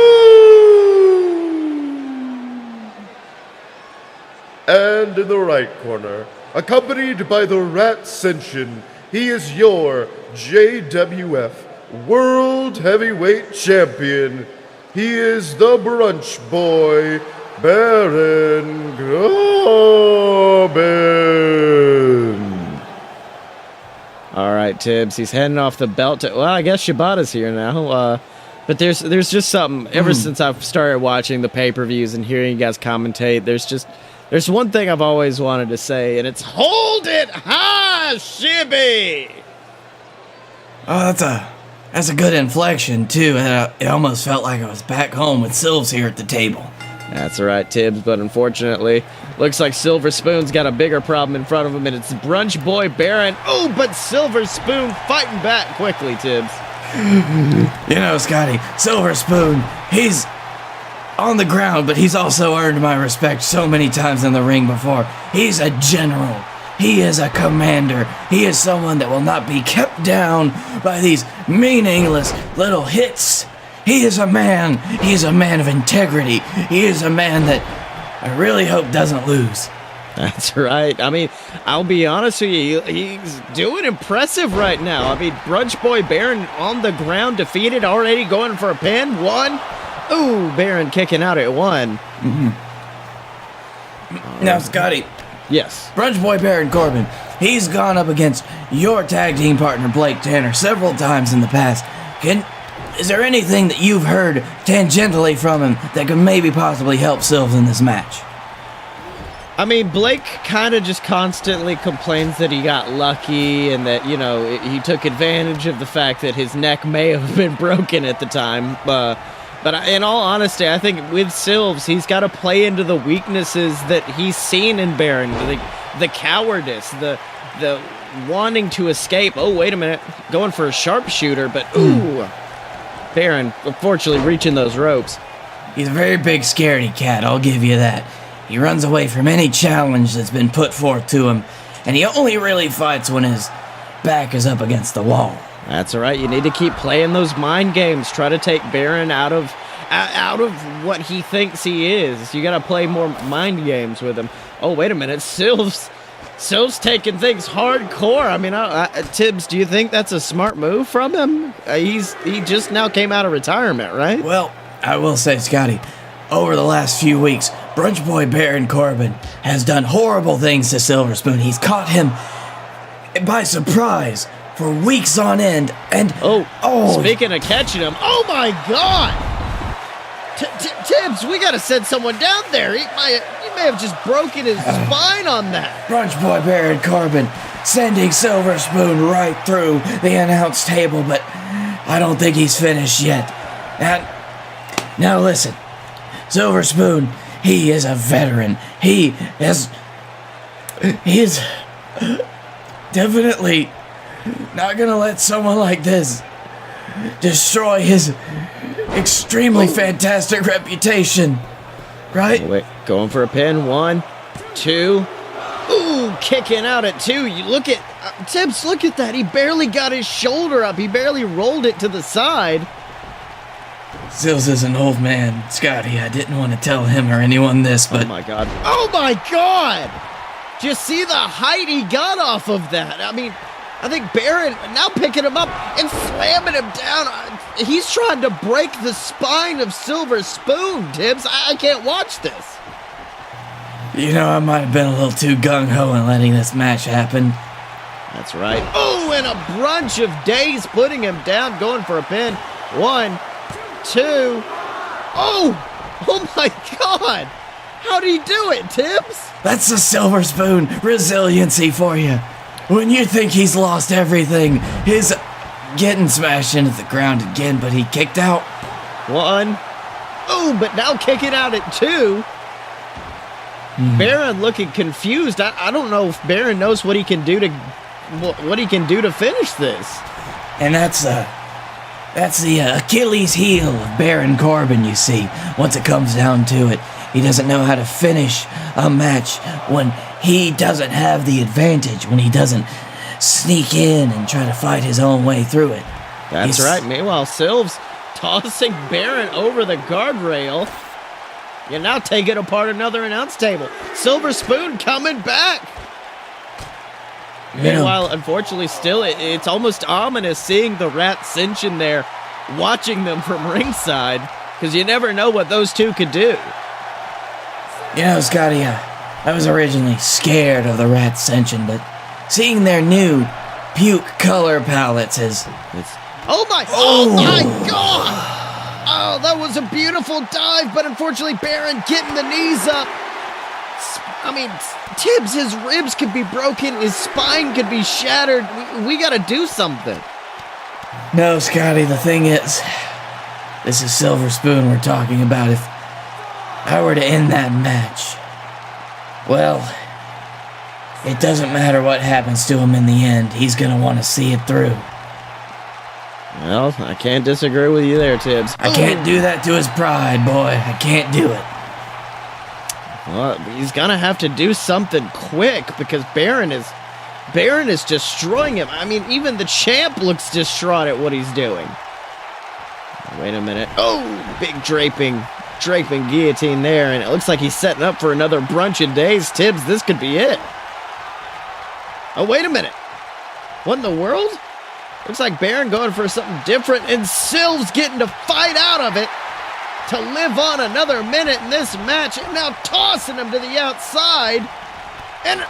Speaker 3: And in the right corner, accompanied by the Rat Ascension, he is your JWF World Heavyweight Champion. He is the Brunch Boy, Baron Corbin.
Speaker 1: All right, Tibbs, he's heading off the belt. Well, I guess Shibata's here now. But there's just something, ever since I've started watching the pay-per-views and hearing you guys commentate, there's one thing I've always wanted to say, and it's hold it high, Shibby!
Speaker 2: Oh, that's a good inflection, too. It almost felt like I was back home with Silves here at the table.
Speaker 1: That's right, Tibbs, but unfortunately, looks like Silver Spoon's got a bigger problem in front of him, and it's Brunch Boy Baron. Oh, but Silver Spoon fighting back quickly, Tibbs.
Speaker 2: Scotty, Silver Spoon, he's on the ground, but he's also earned my respect so many times in the ring before. He's a general. He is a commander. He is someone that will not be kept down by these meaningless little hits. He is a man. He is a man of integrity. He is a man that I really hope doesn't lose.
Speaker 1: That's right. I'll be honest with you, he's doing impressive right now. Brunch Boy Baron on the ground, defeated, already going for a pin. 1. Ooh, Baron kicking out at 1.
Speaker 2: Now, Scotty.
Speaker 1: Yes.
Speaker 2: Brunch Boy Baron Corbin, he's gone up against your tag team partner, Blake Tanner, several times in the past. Is there anything that you've heard tangentially from him that could maybe possibly help Silves in this match?
Speaker 1: Blake kind of just constantly complains that he got lucky and that, he took advantage of the fact that his neck may have been broken at the time. But in all honesty, I think with Silves, he's got to play into the weaknesses that he's seen in Baron. The cowardice, the wanting to escape. Oh, wait a minute. Going for a sharpshooter, but ooh. Baron, unfortunately, reaching those ropes.
Speaker 2: He's a very big scaredy cat, I'll give you that. He runs away from any challenge that's been put forth to him, and he only really fights when his back is up against the wall.
Speaker 1: That's all right. You need to keep playing those mind games. Try to take Baron out of what he thinks he is. You got to play more mind games with him. Oh, wait a minute. Silves Silv's taking things hardcore. I mean, Tibbs, do you think that's a smart move from him? He just now came out of retirement, right?
Speaker 2: Well, I will say, Scotty, over the last few weeks, Brunch Boy Baron Corbin has done horrible things to Silver Spoon. He's caught him by surprise for weeks on end, and
Speaker 1: speaking of catching him, oh my God! Tibbs, we gotta send someone down there. He may have just broken his spine on that.
Speaker 2: Brunch Boy Baron Corbin sending Silver Spoon right through the announce table, but I don't think he's finished yet. Now listen, Silver Spoon, he is a veteran. He is definitely not gonna let someone like this destroy his extremely fantastic reputation, right?
Speaker 1: Wait, going for a pin. 1, 2. Ooh, kicking out at 2. You look at Tibbs. Look at that. He barely got his shoulder up. He barely rolled it to the side.
Speaker 2: Sills is an old man, Scotty. I didn't want to tell him or anyone this, but
Speaker 1: oh my God! Oh my God! Do you see the height he got off of that? I mean, I think Baron now picking him up and slamming him down. He's trying to break the spine of Silver Spoon, Tibbs. I can't watch this.
Speaker 2: You know, I might have been a little too gung-ho in letting this match happen.
Speaker 1: That's right. Oh, and a brunch of days putting him down, going for a pin. 1, 2. Oh my God. How did he do it, Tibbs?
Speaker 2: That's the Silver Spoon resiliency for you. When you think he's lost everything, he's getting smashed into the ground again, but he kicked out.
Speaker 1: 1. Oh, but now kicking out at 2. Baron looking confused. I don't know if Baron knows what he can do to finish this.
Speaker 2: And that's the Achilles heel of Baron Corbin, you see. Once it comes down to it, he doesn't know how to finish a match when he doesn't have the advantage, when he doesn't sneak in and try to fight his own way through it.
Speaker 1: That's right. Meanwhile, Silv's tossing Baron over the guardrail. You're now taking apart another announce table. Silver Spoon coming back. Meanwhile, unfortunately, still, it's almost ominous seeing the Rat Ascension there, watching them from ringside, because you never know what those two could do.
Speaker 2: You know, Scotty, I was originally scared of the Rat Ascension, but seeing their new puke color palettes is...
Speaker 1: Oh my God! Oh, that was a beautiful dive, but unfortunately, Baron getting the knees up. I mean, Tibbs, his ribs could be broken, his spine could be shattered. We gotta do something.
Speaker 2: No, Scotty, the thing is, this is Silver Spoon we're talking about. If I were to end that match, well, it doesn't matter what happens to him in the end. He's gonna want to see it through.
Speaker 1: Well, I can't disagree with you there, Tibbs.
Speaker 2: I can't do that to his pride, boy. I can't do it.
Speaker 1: Well, he's gonna have to do something quick because Baron is destroying him. I mean, even the champ looks distraught at what he's doing. Wait a minute. Oh, big draping guillotine there, and it looks like he's setting up for another brunch in days. Tibbs, this could be it. Oh, wait a minute. What in the world? Looks like Baron going for something different, and Silv's getting to fight out of it to live on another minute in this match, and now tossing him to the outside. And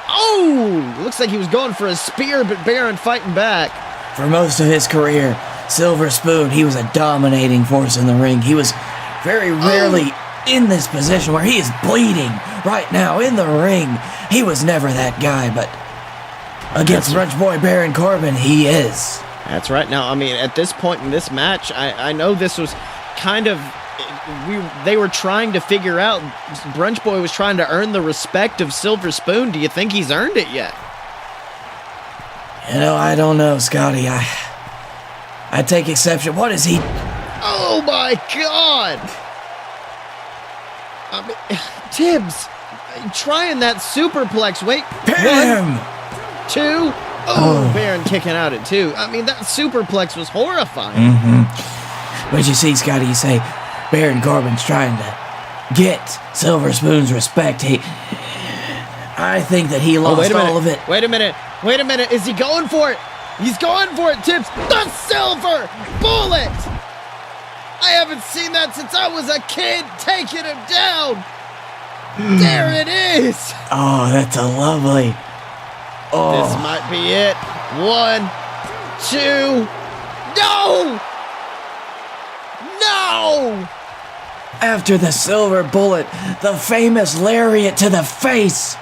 Speaker 1: looks like he was going for a spear, but Baron fighting back.
Speaker 2: For most of his career, Silver Spoon, he was a dominating force in the ring. He was very rarely in this position where he is bleeding right now in the ring. He was never that guy, but against Brunch Boy Baron Corbin, he is.
Speaker 1: That's right. Now, I mean, at this point in this match, I know this was kind of... They were trying to figure out... Brunch Boy was trying to earn the respect of Silver Spoon. Do you think he's earned it yet?
Speaker 2: You know, I don't know, Scotty. I take exception. What is he...
Speaker 1: Oh, my God! I mean, Tibbs, trying that superplex. Wait.
Speaker 2: Bam!
Speaker 1: 1, 2... Oh, Baron kicking out at 2. I mean, that superplex was horrifying.
Speaker 2: But you see, Scotty, you say Baron Corbin's trying to get Silver Spoon's respect. I think that he lost all of it.
Speaker 1: Wait a minute. Is he going for it? He's going for it, Tibbs. The silver bullet. I haven't seen that since I was a kid, taking him down. There it is.
Speaker 2: Oh, that's a lovely. Oh.
Speaker 1: This might be it. 1, 2. No! No!
Speaker 2: After the silver bullet, the famous lariat to the face,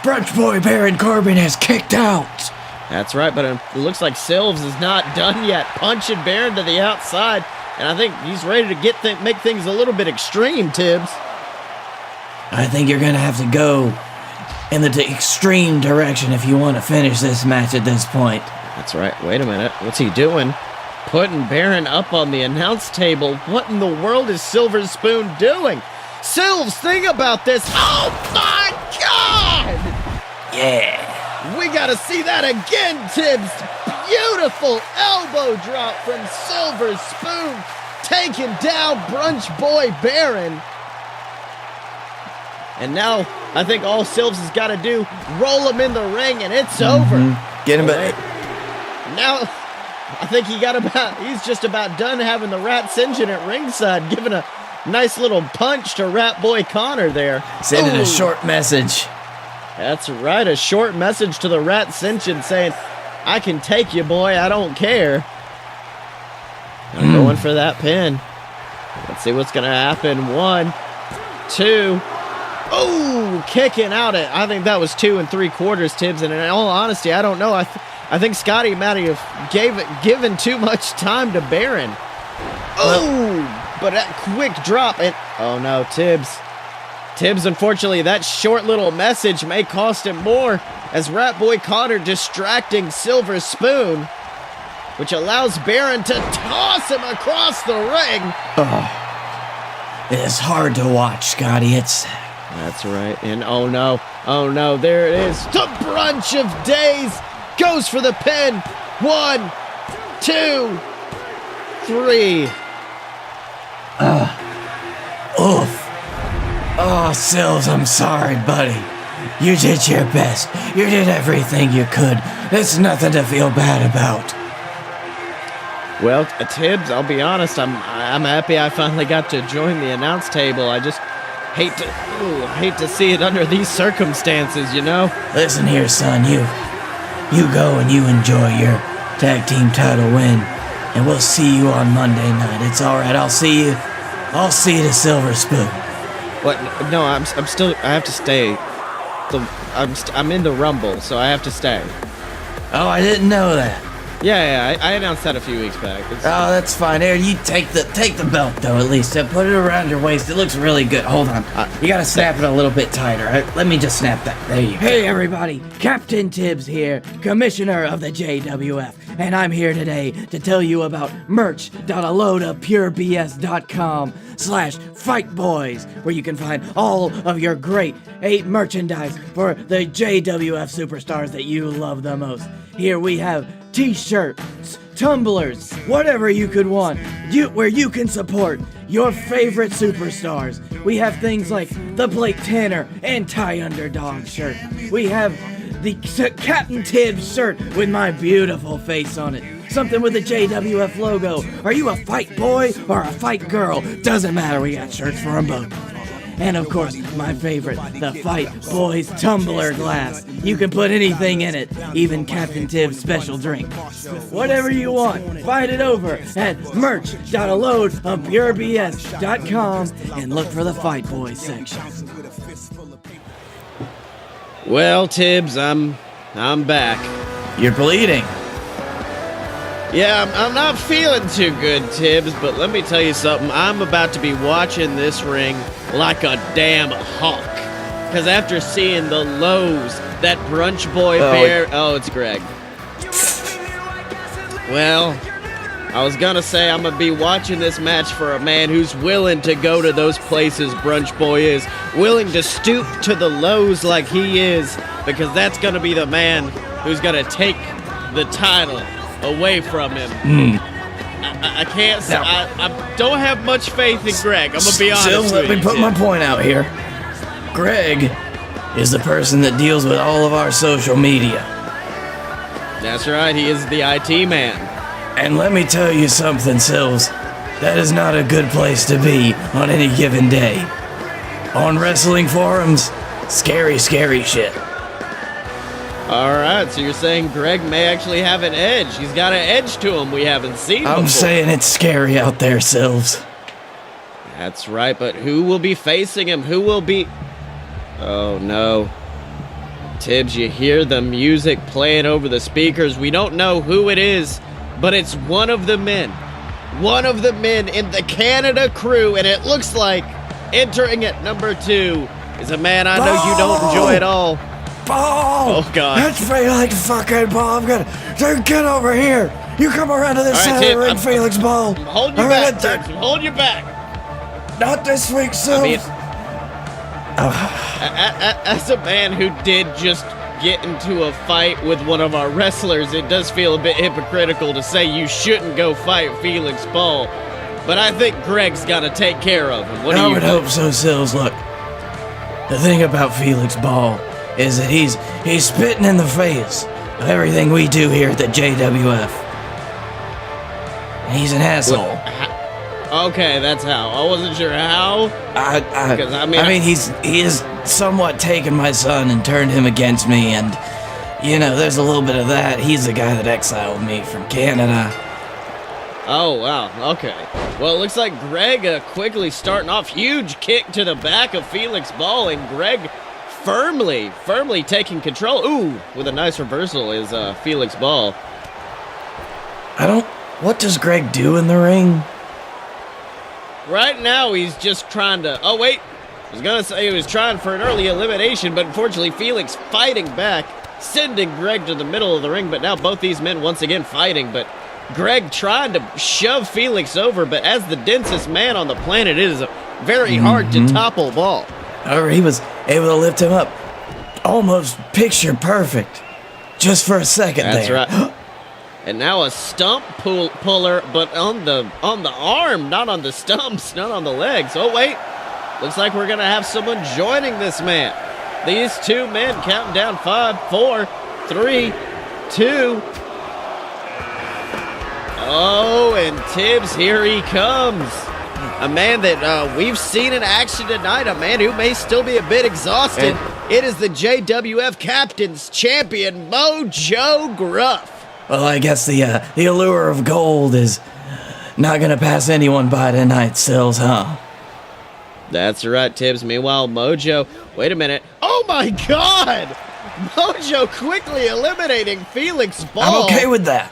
Speaker 2: Brunch Boy Baron Corbin has kicked out.
Speaker 1: That's right, but it looks like Silves is not done yet. Punching Baron to the outside, and I think he's ready to make things a little bit extreme, Tibbs.
Speaker 2: I think you're going to have to go in the extreme direction if you want to finish this match at this point.
Speaker 1: That's right. Wait a minute. What's he doing? Putting Baron up on the announce table. What in the world is Silver Spoon doing? Silves, think about this. Oh, my God!
Speaker 2: Yeah.
Speaker 1: We got to see that again, Tibbs. Beautiful elbow drop from Silver Spoon. Taking down Brunch Boy Baron. And now, I think all Silves has got to do, roll him in the ring, and it's over.
Speaker 5: Get him back.
Speaker 1: Now, I think he's just about done having the Rats engine at ringside, giving a nice little punch to Rat Boy Connor there.
Speaker 2: Sending a short message.
Speaker 1: That's right, a short message to the Rat Ascension saying, I can take you, boy, I don't care. I'm going for that pin. Let's see what's going to happen. 1, 2. Oh, kicking out it. I think that was 2 3/4, Tibbs. And in all honesty, I don't know. I think Scotty might have given too much time to Baron. Oh, but that quick drop. And oh no, Tibbs. Tibbs, unfortunately, that short little message may cost him more as Rat Boy Connor distracting Silver Spoon, which allows Baron to toss him across the ring.
Speaker 2: Oh, it's hard to watch, Scotty.
Speaker 1: That's right. And oh no, there it is. The Brunch of Days goes for the pin. 1, 2, 3.
Speaker 2: Oof. Oh, Sills, I'm sorry, buddy. You did your best. You did everything you could. There's nothing to feel bad about.
Speaker 1: Well, Tibbs, I'll be honest, I'm happy I finally got to join the announce table. I just hate to see it under these circumstances, you know?
Speaker 2: Listen here, son, you go and you enjoy your tag team title win, and we'll see you on Monday night. It's all right. I'll see you to Silver Spoon.
Speaker 1: What? No, I have to stay. I'm in the Rumble, so I have to stay.
Speaker 2: Oh, I didn't know that.
Speaker 1: Yeah, I announced that a few weeks back.
Speaker 2: Oh, that's fine. Here, you take the belt though, at least. Put it around your waist. It looks really good. Hold on. You gotta snap it a little bit tighter. Let me just snap that. There you go. Hey, everybody. Captain Tibbs here, Commissioner of the JWF, and I'm here today to tell you about merch.alodapurebs.com/fightboys, where you can find all of your great merchandise for the JWF superstars that you love the most. Here we have t-shirts, tumblers, whatever you could want, where you can support your favorite superstars. We have things like the Blake Tanner anti-underdog shirt. We have the Captain Tibbs shirt with my beautiful face on it. Something with the JWF logo. Are you a fight boy or a fight girl? Doesn't matter, we got shirts for them both. And of course, my favorite, the Fight Boys tumbler glass. You can put anything in it, even Captain Tibbs' special drink. Whatever you want, find it over at merch.alodapurebs.com and look for the Fight Boys section.
Speaker 1: Well, Tibbs, I'm back.
Speaker 2: You're bleeding.
Speaker 1: Yeah, I'm not feeling too good, Tibbs, but let me tell you something. I'm about to be watching this ring like a damn hawk. Because after seeing the lows that Brunch Boy Bear... Oh, it's Greg. Well, I was going to say I'm going to be watching this match for a man who's willing to go to those places Brunch Boy is. Willing to stoop to the lows like he is. Because that's going to be the man who's going to take the title away from him. I can't say, I don't have much faith in Greg. I'm going to be honest with you.
Speaker 2: Let me put my point out here. Greg is the person that deals with all of our social media.
Speaker 1: That's right, he is the IT man.
Speaker 2: And let me tell you something, Sills. That is not a good place to be on any given day. On wrestling forums, scary, scary shit.
Speaker 1: All right, so you're saying Greg may actually have an edge. He's got an edge to him we haven't seen before.
Speaker 2: I'm saying it's scary out there, Sills.
Speaker 1: That's right, but who will be facing him? Who will be... Oh, no. Tibbs, you hear the music playing over the speakers. We don't know who it is, but it's one of the men. One of the men in the Canada crew, and it looks like entering at number 2 is a man I know you don't enjoy at all.
Speaker 2: Ball!
Speaker 1: Oh, God.
Speaker 2: That's Felix fucking Ball. I'm gonna... Dude, get over here! You come around to this
Speaker 1: All right,
Speaker 2: side of the
Speaker 1: Tibbs,
Speaker 2: ring, Felix Ball.
Speaker 1: I'm holding you back, Tibbs. I'm holding you back.
Speaker 2: Not this week, Sills.
Speaker 1: I mean, as a man who did just get into a fight with one of our wrestlers, it does feel a bit hypocritical to say you shouldn't go fight Felix Ball. But I think Greg's got to take care of him. What do you
Speaker 2: would
Speaker 1: think?
Speaker 2: hope so, Sills. Look, the thing about Felix Ball is that he's spitting in the face of everything we do here at the JWF. And he's an asshole.
Speaker 1: Okay, that's how. I wasn't sure how.
Speaker 2: I mean, he has somewhat taken my son and turned him against me, and you know, there's a little bit of that. He's the guy that exiled me from Canada.
Speaker 1: Oh, wow. Okay. Well, it looks like Greg quickly starting off. Huge kick to the back of Felix Ball, and Greg firmly taking control. Ooh, with a nice reversal is Felix Ball.
Speaker 2: What does Greg do in the ring?
Speaker 1: Right now, he's just trying to... Oh, wait. I was going to say he was trying for an early elimination, but unfortunately, Felix fighting back, sending Greg to the middle of the ring, but now both these men once again fighting, but Greg trying to shove Felix over, but as the densest man on the planet, it is very hard to topple Ball.
Speaker 2: However, he was able to lift him up almost picture perfect just for a second.
Speaker 1: That's
Speaker 2: there.
Speaker 1: right. And now a stump puller, but on the arm, not on the stumps, not on the legs. Oh, wait. Looks like we're going to have someone joining this man. These two men counting down 5, 4, 3, 2. Oh, and Tibbs, here he comes. A man that we've seen in action tonight, a man who may still be a bit exhausted. It is the JWF Captain's Champion, Mojo Gruff.
Speaker 2: Well, I guess the allure of gold is not going to pass anyone by tonight, Sills, huh?
Speaker 1: That's right, Tibbs. Meanwhile, Mojo... Wait a minute. Oh, my God! Mojo quickly eliminating Felix Ball.
Speaker 2: I'm okay with that.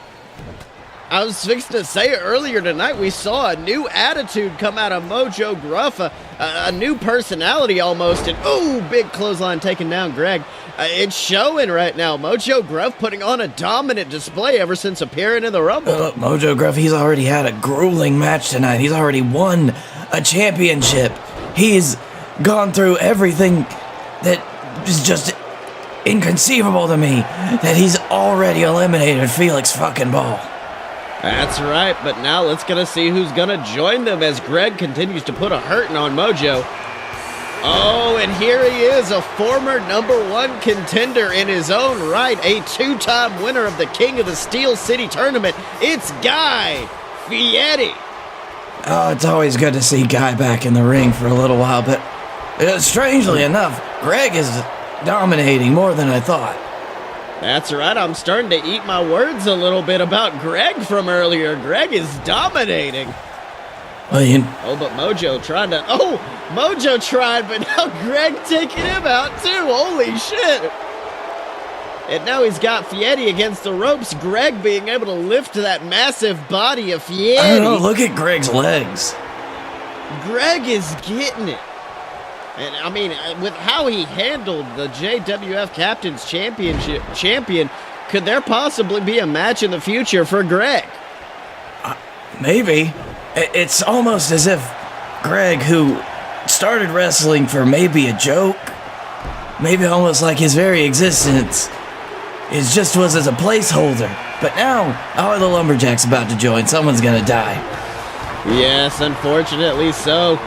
Speaker 1: I was fixing to say earlier tonight, we saw a new attitude come out of Mojo Gruff, a new personality almost, and ooh, big clothesline taking down Greg. It's showing right now. Mojo Gruff putting on a dominant display ever since appearing in the Rumble.
Speaker 2: Mojo Gruff, he's already had a grueling match tonight. He's already won a championship. He's gone through everything that is just inconceivable to me, that he's already eliminated Felix fucking Ball.
Speaker 1: That's right, but now let's gonna see who's gonna join them as Greg continues to put a hurting on Mojo. Oh, and here he is, a former #1 contender in his own right, a 2-time winner of the King of the Steel City Tournament. It's Guy Fieri.
Speaker 2: Oh, it's always good to see Guy back in the ring for a little while, but strangely enough, Greg is dominating more than I thought.
Speaker 1: That's right, I'm starting to eat my words a little bit about Greg from earlier. Greg is dominating.
Speaker 2: Well,
Speaker 1: Oh, but Mojo trying to... Oh, Mojo tried, but now Greg taking him out too. Holy shit. And now he's got Fieri against the ropes. Greg being able to lift that massive body of Fieri.
Speaker 2: I don't know, look at Greg's legs.
Speaker 1: Greg is getting it. And, I mean, with how he handled the JWF Captain's Champion, could there possibly be a match in the future for Greg?
Speaker 2: Maybe. It's almost as if Greg, who started wrestling for maybe a joke, maybe almost like his very existence, was as a placeholder. But now, how are the Lumberjacks about to join? Someone's gonna die.
Speaker 1: Yes, unfortunately so.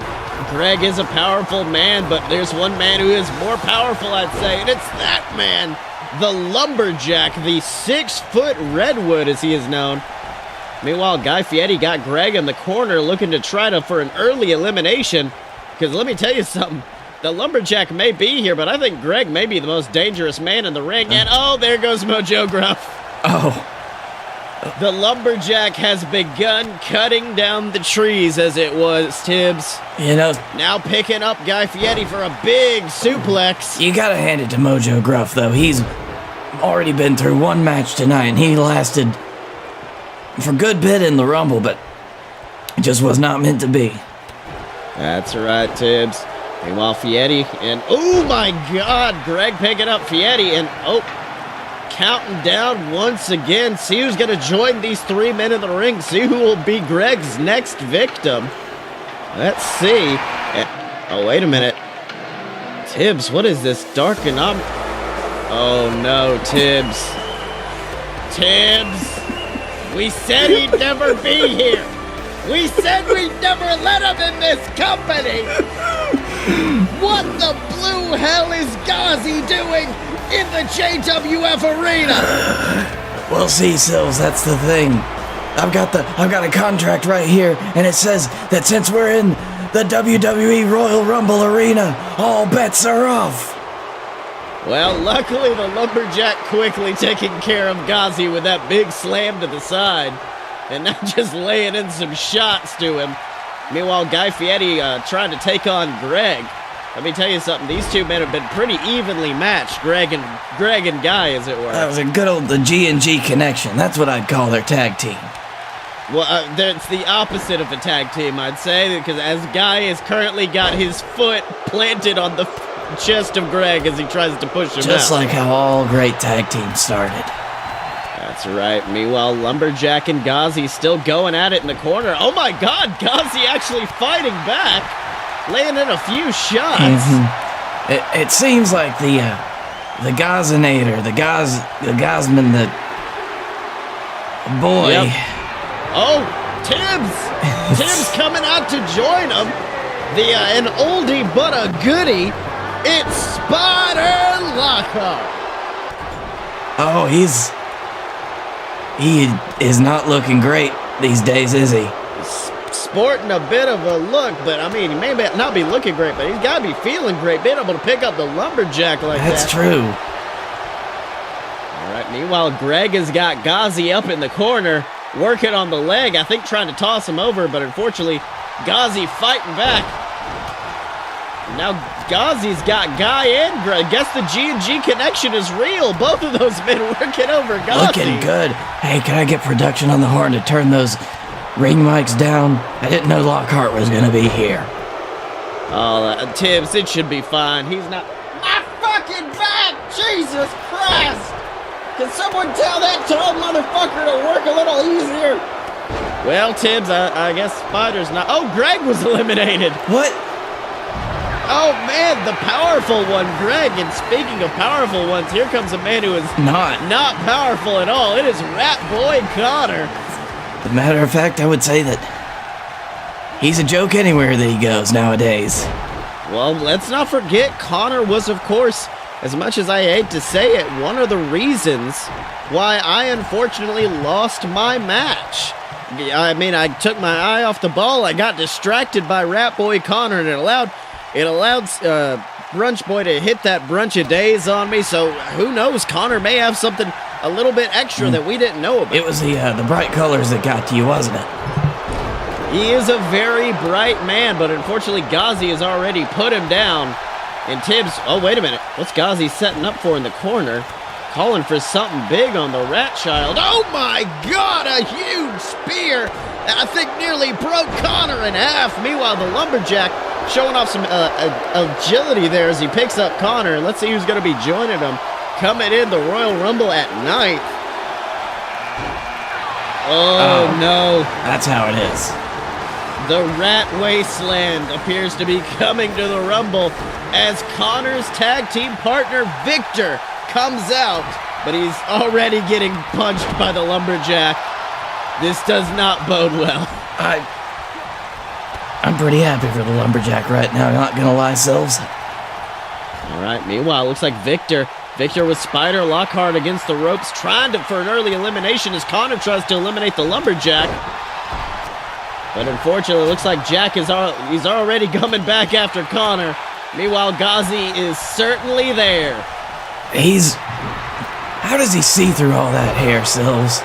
Speaker 1: Greg is a powerful man, but there's one man who is more powerful, I'd say, and it's that man, the Lumberjack, the 6-foot Redwood, as he is known. Meanwhile, Guy Fieri got Greg in the corner looking to try for an early elimination. Because let me tell you something, the Lumberjack may be here, but I think Greg may be the most dangerous man in the ring. And oh, there goes Mojo Gruff.
Speaker 2: Oh.
Speaker 1: The Lumberjack has begun cutting down the trees, as it was, Tibbs.
Speaker 2: You know,
Speaker 1: Now picking up Guy Fieri for a big suplex.
Speaker 2: you gotta hand it to Mojo Gruff, though. He's already been through one match tonight, and he lasted for a good bit in the Rumble, but it just was not meant to be.
Speaker 1: That's right, Tibbs. Meanwhile, Fieri and, oh my God, Greg picking up Fieri and, oh, counting down once again. See who's going to join these 3 men in the ring. See who will be Greg's next victim. Let's see. Oh, wait a minute. Tibbs, what is this dark and oh no, Tibbs. Tibbs. We said he'd never be here. We said we'd never let him in this company. What the blue hell is Ghazi doing in the JWF arena?
Speaker 2: Well, see, Sills, that's the thing. I've got a contract right here, and it says that since we're in the WWE Royal Rumble arena, all bets are off.
Speaker 1: Well, luckily the Lumberjack quickly taking care of Ghazi with that big slam to the side. And not just laying in some shots to him. Meanwhile, Guy Fieri trying to take on Greg. Let me tell you something. These two men have been pretty evenly matched, Greg and Guy, as it were.
Speaker 2: That was a good old the G&G connection. That's what I'd call their tag team.
Speaker 1: Well, it's the opposite of a tag team, I'd say, because as Guy has currently got his foot planted on the chest of Greg as he tries to push him out.
Speaker 2: Just like how all great tag teams started.
Speaker 1: That's right. Meanwhile, Lumberjack and Ghazi still going at it in the corner. Oh my God, Ghazi actually fighting back, laying in a few shots.
Speaker 2: It seems like the Gazinator, the Gazman, the boy.
Speaker 1: Yep. Oh, Tibbs coming out to join him. An oldie but a goodie. It's Spider Lockhart.
Speaker 2: Oh, he is not looking great these days, is he?
Speaker 1: Sporting a bit of a look, but I mean, he may not be looking great, but he's got to be feeling great, being able to pick up the Lumberjack like that.
Speaker 2: That's true.
Speaker 1: All right, meanwhile, Greg has got Ghazi up in the corner, working on the leg, I think trying to toss him over, but unfortunately, Ghazi fighting back. Now Ghazi's got Guy and Greg. Guess the G&G connection is real. Both of those men working over Ghazi.
Speaker 2: Looking good. Hey, can I get production on the horn to turn those ring mics down? I didn't know Lockhart was going to be here.
Speaker 1: Oh, Tibbs, it should be fine. He's not... My fucking back! Jesus Christ! Can someone tell that tall motherfucker to work a little easier? Well, Tibbs, I guess Spider's not... Oh, Greg was eliminated.
Speaker 2: What?
Speaker 1: Oh, man, the powerful one, Greg. And speaking of powerful ones, here comes a man who is not powerful at all. It is Rat Boy Connor.
Speaker 2: As a matter of fact, I would say that he's a joke anywhere that he goes nowadays.
Speaker 1: Well, let's not forget, Connor was, of course, as much as I hate to say it, one of the reasons why I unfortunately lost my match. I mean, I took my eye off the ball. I got distracted by Rat Boy Connor, and it allowed Brunch Boy to hit that Brunch of Days on me. So who knows? Connor may have something a little bit extra that we didn't know about.
Speaker 2: It was the bright colors that got to you, wasn't it?
Speaker 1: He is a very bright man, but unfortunately Ghazi has already put him down. And Tibbs, oh, wait a minute. What's Ghazi setting up for in the corner? Calling for something big on the Rat Child. Oh my God, a huge spear that I think nearly broke Connor in half. Meanwhile, the Lumberjack showing off some agility there as he picks up Connor. Let's see who's going to be joining him. Coming in the Royal Rumble at 9th. Oh, no.
Speaker 2: That's how it is.
Speaker 1: The Rat Wasteland appears to be coming to the Rumble as Connor's tag team partner, Victor, comes out, but he's already getting punched by the Lumberjack. This does not bode well.
Speaker 2: I'm pretty happy for the Lumberjack right now, not gonna lie, Sills.
Speaker 1: All right, meanwhile, looks like Victor with Spider Lockhart against the ropes, trying for an early elimination as Connor tries to eliminate the Lumberjack. But unfortunately, it looks like Jack he's already coming back after Connor. Meanwhile, Ghazi is certainly there.
Speaker 2: How does he see through all that hair, Sills?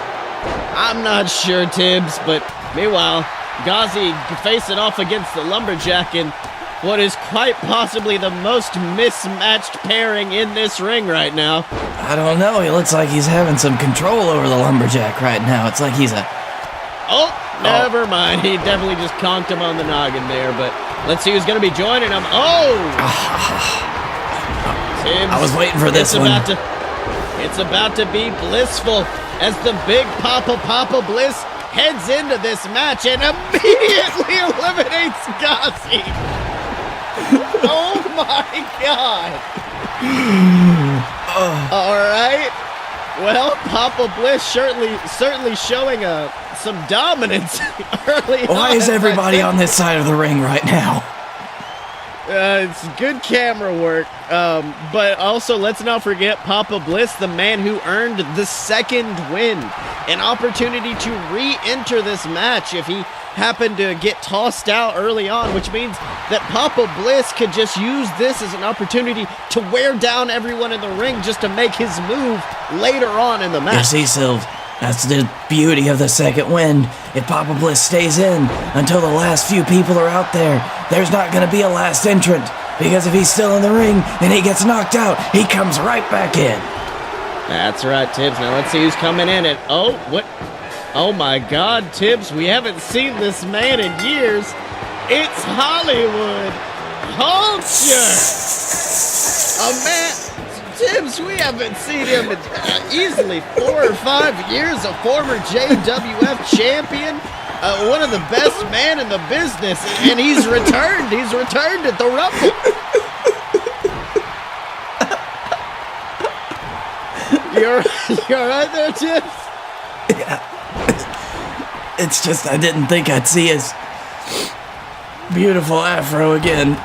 Speaker 1: I'm not sure, Tibbs, but meanwhile, Ghazi facing off against the Lumberjack in what is quite possibly the most mismatched pairing in this ring right now.
Speaker 2: I don't know. He looks like he's having some control over the Lumberjack right now. It's like he's a...
Speaker 1: Oh, never mind. He definitely just conked him on the noggin there, but let's see who's going to be joining him. Oh! Tibbs,
Speaker 2: I was waiting for this one.
Speaker 1: It's about to be blissful as the big Papa Bliss heads into this match and immediately eliminates Ghazi. Oh my God. All right. Well, Papa Bliss certainly showing some dominance early on.
Speaker 2: Why is everybody on this side of the ring right now?
Speaker 1: It's good camera work, but also let's not forget Papa Bliss, the man who earned the second win, an opportunity to re-enter this match if he happened to get tossed out early on, which means that Papa Bliss could just use this as an opportunity to wear down everyone in the ring just to make his move later on in the match.
Speaker 2: You see, Sylv, that's the beauty of the second wind. If Papa Bliss stays in until the last few people are out there, there's not going to be a last entrant. Because if he's still in the ring and he gets knocked out, he comes right back in.
Speaker 1: That's right, Tibbs. Now let's see who's coming in. And oh my God, Tibbs, we haven't seen this man in years. It's Hollywood Culture. A man, Tibbs, we haven't seen him in easily 4 or 5 years. A former JWF champion, one of the best men in the business, and he's returned. He's returned at the Rumble. You're right there, Tibbs?
Speaker 2: Yeah. It's just I didn't think I'd see his beautiful afro again.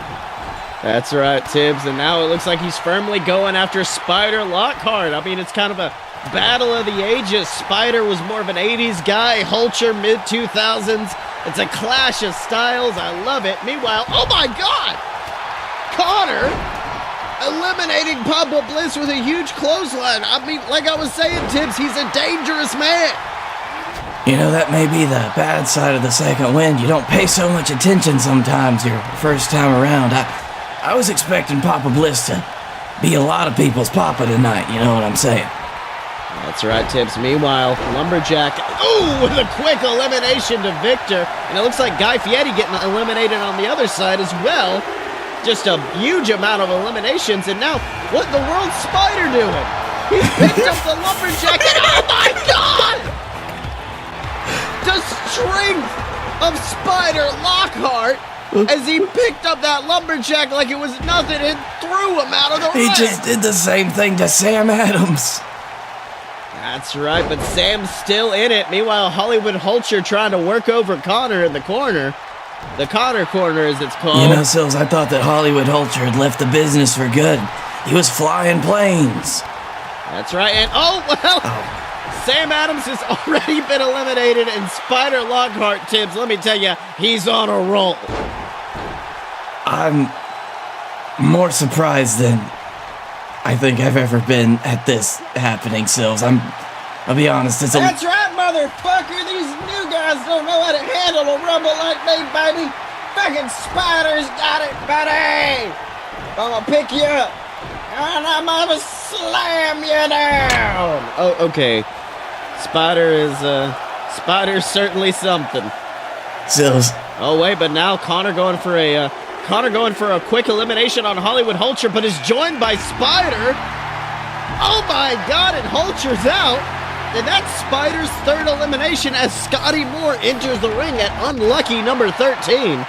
Speaker 1: That's right, Tibbs, and now it looks like he's firmly going after Spider Lockhart. I mean, it's kind of a battle of the ages. Spider was more of an 80s guy, Hulcher mid-2000s. It's a clash of styles. I love it. Meanwhile, oh my God! Connor eliminating Papa Bliss with a huge clothesline. I mean, like I was saying, Tibbs, he's a dangerous man.
Speaker 2: You know, that may be the bad side of the second wind. You don't pay so much attention sometimes your first time around. I was expecting Papa Bliss to be a lot of people's papa tonight, you know what I'm saying?
Speaker 1: That's right, Tibbs. Meanwhile, Lumberjack, with a quick elimination to Victor. And it looks like Guy Fieri getting eliminated on the other side as well. Just a huge amount of eliminations. And now, what in the world's Spider doing? He's picked up the Lumberjack and oh my God! The strength of Spider Lockhart as he picked up that Lumberjack like it was nothing and threw him out of the ring.
Speaker 2: He just did the same thing to Sam Adams.
Speaker 1: That's right, but Sam's still in it. Meanwhile, Hollywood Hulcher trying to work over Connor in the corner. The Connor corner, as it's called.
Speaker 2: You know, Sills, I thought that Hollywood Hulcher had left the business for good. He was flying planes.
Speaker 1: That's right, and Sam Adams has already been eliminated, and Spider Lockhart, Tibbs, let me tell you, he's on a roll.
Speaker 2: I'm more surprised than I think I've ever been at this happening, Sills. I'll be honest, it's
Speaker 1: That's right, motherfucker! These new guys don't know how to handle a rumble like me, baby! Fucking Spider's got it, buddy! I'm gonna pick you up, and I'm gonna slam you down! Oh, okay. Spider's certainly something.
Speaker 2: Sills.
Speaker 1: Oh wait, but now Connor going for a quick elimination on Hollywood Hulcher, but is joined by Spider. Oh my God, and Hulcher's out. And that's Spider's third elimination as Scotty Moore enters the ring at unlucky number 13.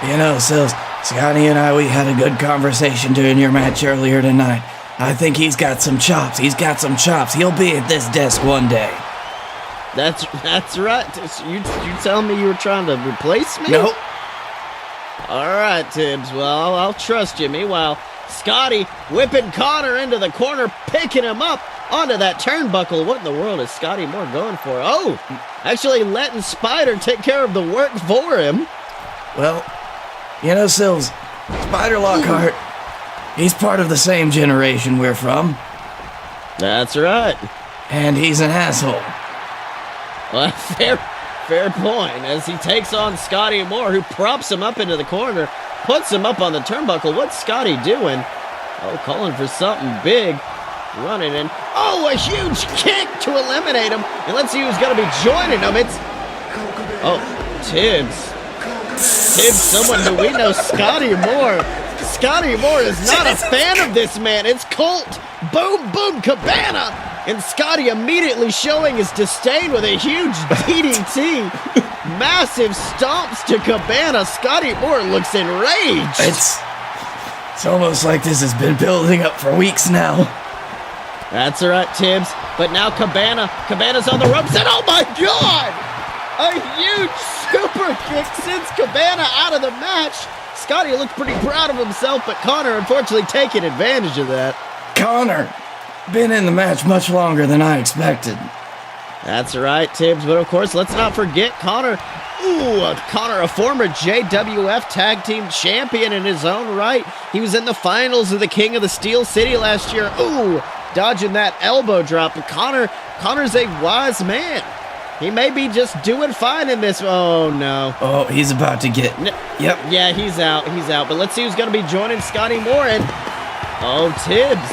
Speaker 2: You know, Sills, Scotty and we had a good conversation during your match earlier tonight. I think he's got some chops. He'll be at this desk one day.
Speaker 1: That's right. You telling me you were trying to replace me?
Speaker 2: Nope.
Speaker 1: All right, Tibbs. Well, I'll trust you. Meanwhile, Scotty whipping Connor into the corner, picking him up onto that turnbuckle. What in the world is Scotty Moore going for? Oh, actually letting Spider take care of the work for him.
Speaker 2: Well, you know, Sills, Spider Lockhart, he's part of the same generation we're from.
Speaker 1: That's right.
Speaker 2: And he's an asshole.
Speaker 1: Well, fair point. As he takes on Scotty Moore, who props him up into the corner, puts him up on the turnbuckle. What's Scotty doing? Oh, calling for something big. Running in. Oh, a huge kick to eliminate him. And let's see who's going to be joining him. It's... Oh, Tibbs. Tibbs, someone who we know, Scotty Moore. Scotty Moore is not a fan of this man. It's Colt. Boom, boom, Cabana. And Scotty immediately showing his disdain with a huge DDT. Massive stomps to Cabana. Scotty Moore looks enraged.
Speaker 2: It's almost like this has been building up for weeks now.
Speaker 1: That's all right, Tibbs. But now Cabana's on the ropes, and oh my God! A huge super kick sends Cabana out of the match. Scotty looked pretty proud of himself, but Connor unfortunately taking advantage of that.
Speaker 2: Connor, been in the match much longer than I expected.
Speaker 1: That's right, Tibbs. But of course, let's not forget Connor. Connor, a former JWF Tag Team Champion in his own right. He was in the finals of the King of the Steel City last year. Dodging that elbow drop. But Connor's a wise man. He may be just doing fine in this. Oh, no.
Speaker 2: Oh, he's about to get... Yep.
Speaker 1: Yeah, he's out. But let's see who's going to be joining Scotty Moore. And, Tibbs.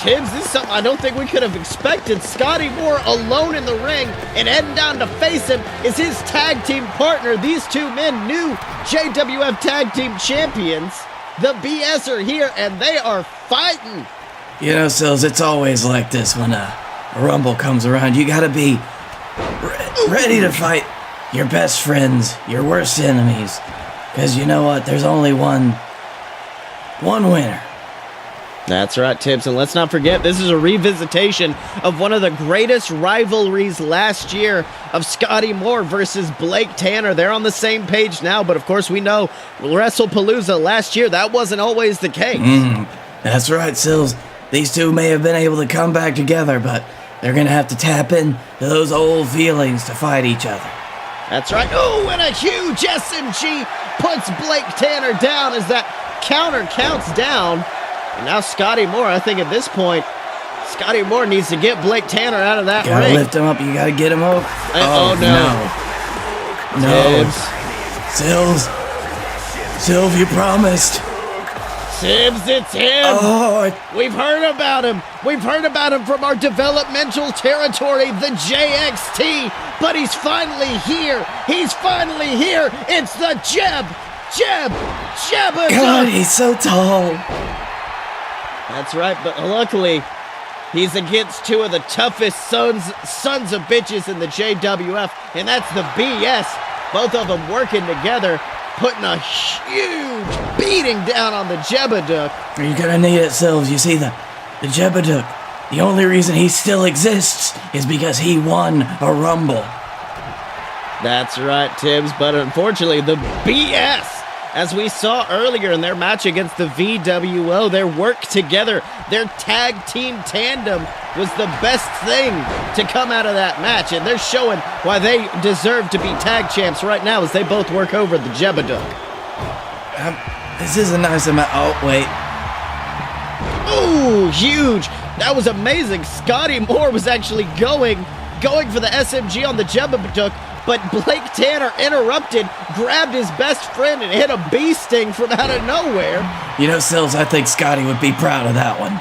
Speaker 1: Tibbs, this is something I don't think we could have expected. Scotty Moore alone in the ring and heading down to face him is his tag team partner. These two men, new JWF Tag Team Champions. The BS are here, and they are fighting.
Speaker 2: You know, Sills, it's always like this when a Rumble comes around. You gotta be ready to fight your best friends, your worst enemies. Because you know what? There's only one winner.
Speaker 1: That's right, Tibbs. And let's not forget, this is a revisitation of one of the greatest rivalries last year of Scotty Moore versus Blake Tanner. They're on the same page now, but of course we know WrestlePalooza last year, that wasn't always the case.
Speaker 2: That's right, Sills. These two may have been able to come back together, but they're going to have to tap into those old feelings to fight each other.
Speaker 1: That's right. And a huge SMG puts Blake Tanner down as that counter counts down. And now Scotty Moore, I think at this point, Scotty Moore needs to get Blake Tanner out of that ring.
Speaker 2: Gotta lift him up. You gotta get him over.
Speaker 1: No.
Speaker 2: Silv, you promised.
Speaker 1: Tibbs, it's him. We've heard about him. We've heard about him from our developmental territory, the JXT. But he's finally here. It's the Jebba.
Speaker 2: God, he's so tall.
Speaker 1: That's right, but luckily, he's against two of the toughest sons of bitches in the JWF, and that's the BS. Both of them working together, putting a huge beating down on the Jebba.
Speaker 2: You're gonna need it, Silves. You see, the Jebba, the only reason he still exists is because he won a Rumble.
Speaker 1: That's right, Tibbs, but unfortunately, the BS, as we saw earlier in their match against the VWO, their work together, their tag team tandem was the best thing to come out of that match, and they're showing why they deserve to be tag champs right now as they both work over the Jebba.
Speaker 2: This is a nice amount. Oh, wait.
Speaker 1: Huge. That was amazing. Scotty Moore was actually going for the SMG on the Jebba, but Blake Tanner interrupted, grabbed his best friend, and hit a bee sting from out of nowhere.
Speaker 2: You know, Sills, I think Scotty would be proud of that one.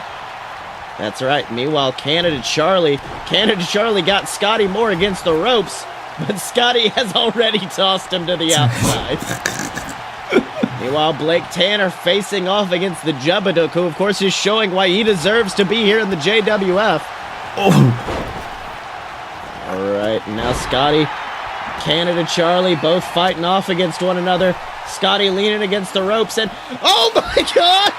Speaker 1: That's right. Meanwhile, Canada Charlie got Scotty Moore against the ropes, but Scotty has already tossed him to the outside. Meanwhile, Blake Tanner facing off against the Jebba, who of course is showing why he deserves to be here in the JWF. All right, now Scotty, Canada Charlie, both fighting off against one another. Scotty leaning against the ropes, and oh my God!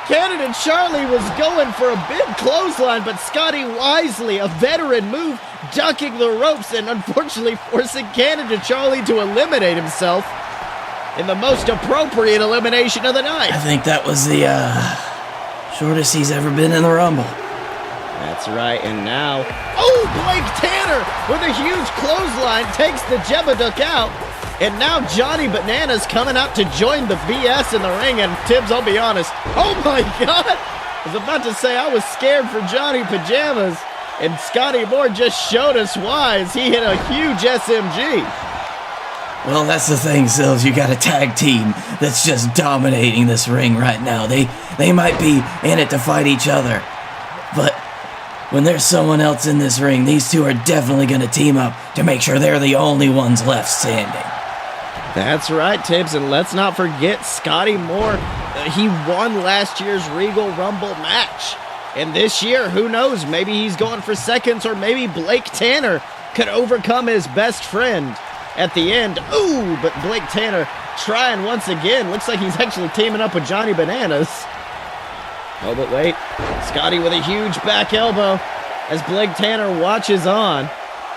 Speaker 1: Canada Charlie was going for a big clothesline, but Scotty wisely, a veteran move, ducking the ropes and unfortunately forcing Canada Charlie to eliminate himself. in the most appropriate elimination of the night.
Speaker 2: I think that was the shortest he's ever been in the Rumble.
Speaker 1: That's right, and now, Blake Tanner with a huge clothesline takes the Jebedick out, and now Johnny Bananas coming out to join the BS in the ring, and Tibbs, I'll be honest, oh my God, I was about to say I was scared for Johnny Pajamas, and Scotty Moore just showed us why as he hit a huge SMG.
Speaker 2: Well, that's the thing, Sills. You got a tag team that's just dominating this ring right now. They might be in it to fight each other, but when there's someone else in this ring, these two are definitely going to team up to make sure they're the only ones left standing.
Speaker 1: That's right, Tibbs, and let's not forget Scotty Moore. He won last year's Regal Rumble match, and this year, who knows, maybe he's going for seconds, or maybe Blake Tanner could overcome his best friend at the end. But Blake Tanner trying once again. Looks like he's actually teaming up with Johnny Bananas. Oh, but wait. Scotty with a huge back elbow as Blake Tanner watches on.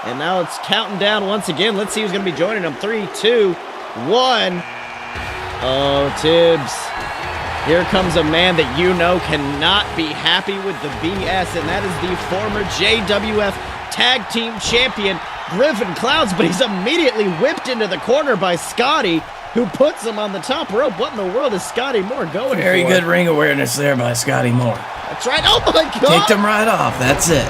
Speaker 1: And now it's counting down once again. Let's see who's going to be joining him. 3, 2, 1. Oh, Tibbs. Here comes a man that you know cannot be happy with the BS, and that is the former JWF Tag Team Champion, Griffin Clouds, but he's immediately whipped into the corner by Scotty, who puts him on the top rope. What in the world is Scotty Moore going for?
Speaker 2: Very good ring awareness there by Scotty Moore.
Speaker 1: That's right. Oh my God.
Speaker 2: Kicked him right off. That's it.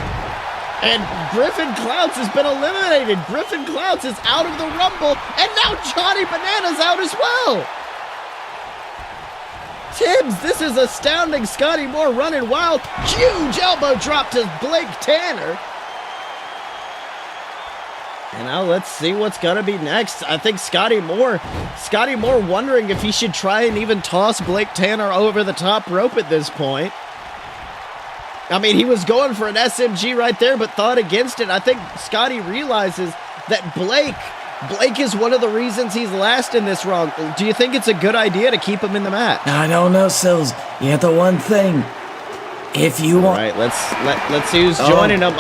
Speaker 1: And Griffin Clouds has been eliminated. Griffin Clouds is out of the Rumble, and now Johnny Bananas out as well. Tibbs, this is astounding. Scotty Moore running wild. Huge elbow drop to Blake Tanner. And now let's see what's going to be next. I think Scotty Moore wondering if he should try and even toss Blake Tanner over the top rope at this point. I mean, he was going for an SMG right there, but thought against it. I think Scotty realizes that Blake is one of the reasons he's last in this run. Do you think it's a good idea to keep him in the match?
Speaker 2: I don't know, Sills. You have the one thing. If you want...
Speaker 1: All right, let's see who's joining him.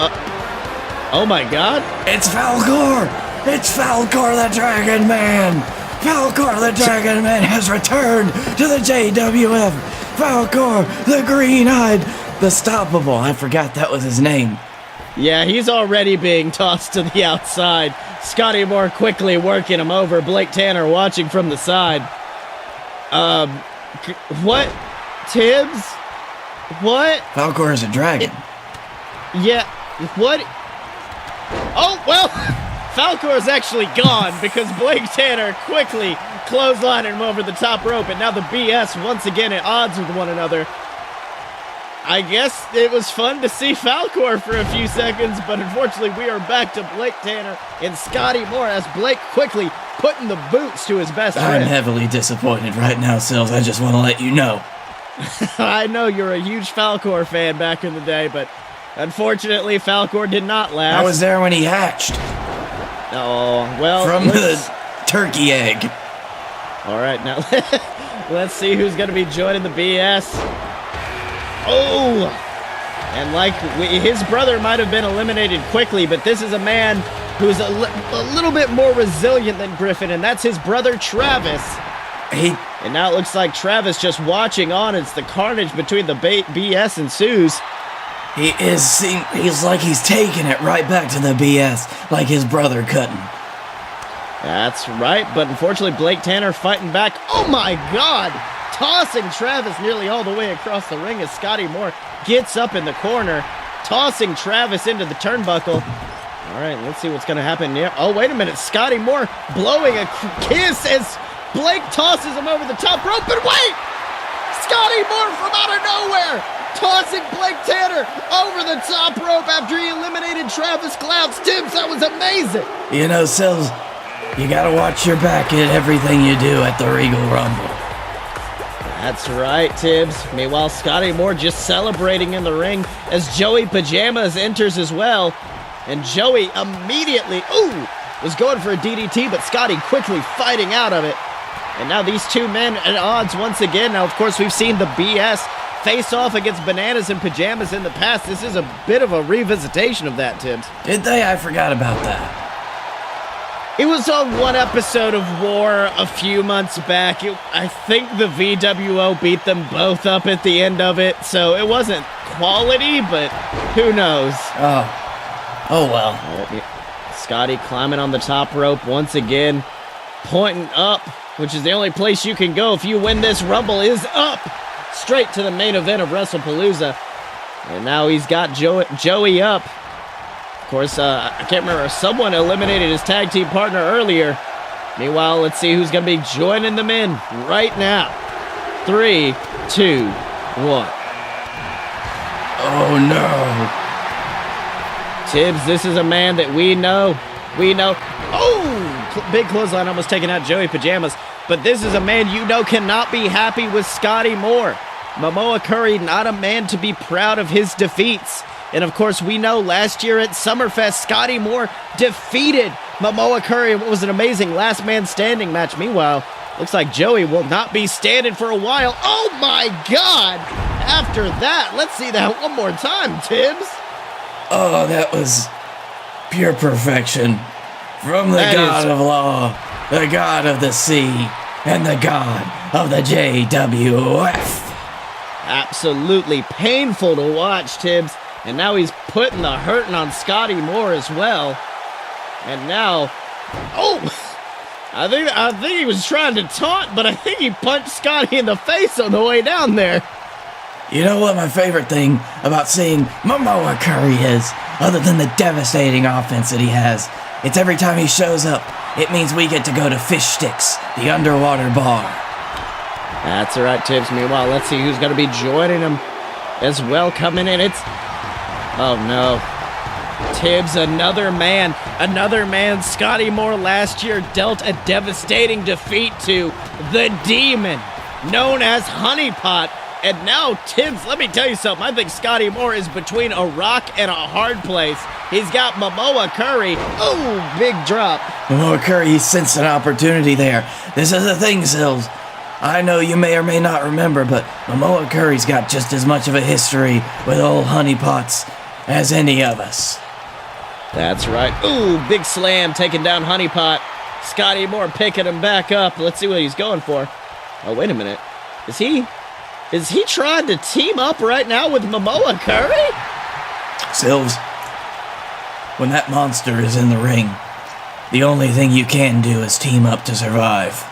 Speaker 1: Oh my God!
Speaker 2: It's Falcor! It's Falcor the Dragon Man! Falcor the Dragon Man has returned to the JWF! Falcor the Green-Eyed, the Stoppable. I forgot that was his name.
Speaker 1: Yeah, he's already being tossed to the outside. Scotty Moore quickly working him over. Blake Tanner watching from the side. What? Tibbs? What?
Speaker 2: Falcor is a dragon.
Speaker 1: Yeah, what? Oh, well, Falcor is actually gone because Blake Tanner quickly clotheslining him over the top rope, and now the BS once again at odds with one another. I guess it was fun to see Falcor for a few seconds, but unfortunately we are back to Blake Tanner and Scotty Moore as Blake quickly putting the boots to his best friend.
Speaker 2: I'm heavily disappointed right now, Sills. I just want to let you know.
Speaker 1: I know you're a huge Falcor fan back in the day, but unfortunately Falcor did not last.
Speaker 2: I was there when he hatched.
Speaker 1: Oh, well.
Speaker 2: From the turkey egg.
Speaker 1: All right, now let's see who's going to be joining the BS. Oh, and like his brother might have been eliminated quickly, but this is a man who's a little bit more resilient than Griffin, and that's his brother Travis. And now it looks like Travis just watching on. It's the carnage between the BS and Suze.
Speaker 2: He's like he's taking it right back to the BS, like his brother couldn't.
Speaker 1: That's right, but unfortunately Blake Tanner fighting back. Oh my God! Tossing Travis nearly all the way across the ring as Scotty Moore gets up in the corner, tossing Travis into the turnbuckle. All right, let's see what's going to happen here. Oh, wait a minute. Scotty Moore blowing a kiss as Blake tosses him over the top rope. And wait! Scotty Moore from out of nowhere tossing Blake Tanner over the top rope after he eliminated Travis Clouds. Tibbs, that was amazing.
Speaker 2: You know, Sills, you got to watch your back at everything you do at the Regal Rumble.
Speaker 1: That's right, Tibbs. Meanwhile, Scotty Moore just celebrating in the ring as Joey Pajamas enters as well. And Joey immediately, was going for a DDT, but Scotty quickly fighting out of it. And now these two men at odds once again. Now, of course, we've seen the BS face off against Bananas and Pajamas in the past. This is a bit of a revisitation of that, Tibbs.
Speaker 2: Did they? I forgot about that.
Speaker 1: It was on one episode of War a few months back. I think the VWO beat them both up at the end of it, so it wasn't quality, but who knows?
Speaker 2: Oh well.
Speaker 1: Scotty climbing on the top rope once again, pointing up, which is the only place you can go if you win this Rumble, is up, straight to the main event of WrestlePalooza. And now he's got Joey up. Of course, I can't remember, someone eliminated his tag team partner earlier. Meanwhile, let's see who's going to be joining them in right now. 3, 2, 1.
Speaker 2: Oh no.
Speaker 1: Tibbs, this is a man that we know. Oh, big clothesline almost taking out Joey Pajamas. But this is a man you know cannot be happy with Scotty Moore. Momoa Curry, not a man to be proud of his defeats. And of course, we know last year at Summerfest, Scotty Moore defeated Momoa Curry. What was an amazing last man standing match. Meanwhile, looks like Joey will not be standing for a while. Oh my God! After that, let's see that one more time, Tibbs.
Speaker 2: Oh, that was pure perfection. From the God of Law, the God of the Sea, and the God of the JWF.
Speaker 1: Absolutely painful to watch, Tibbs. And now he's putting the hurting on Scotty Moore as well. And now, I think he was trying to taunt, but I think he punched Scotty in the face on the way down there.
Speaker 2: You know what my favorite thing about seeing Momoa Curry is, other than the devastating offense that he has? It's every time he shows up, it means we get to go to Fish Sticks, the underwater bar.
Speaker 1: That's all right, Tibbs. Meanwhile, let's see who's going to be joining him as well coming in. Oh no. Tibbs, another man, Scotty Moore last year dealt a devastating defeat to the Demon, known as Honeypot. And now, Tibbs, let me tell you something. I think Scotty Moore is between a rock and a hard place. He's got Momoa Curry. Oh, big drop.
Speaker 2: Momoa Curry, he sensed an opportunity there. This is the thing, Sills. I know you may or may not remember, but Momoa Curry's got just as much of a history with old honeypots as any of us.
Speaker 1: That's right. Ooh, big slam taking down Honeypot. Scotty Moore picking him back up. Let's see what he's going for. Oh, wait a minute. Is he trying to team up right now with Momoa Curry?
Speaker 2: Sills, when that monster is in the ring, the only thing you can do is team up to survive.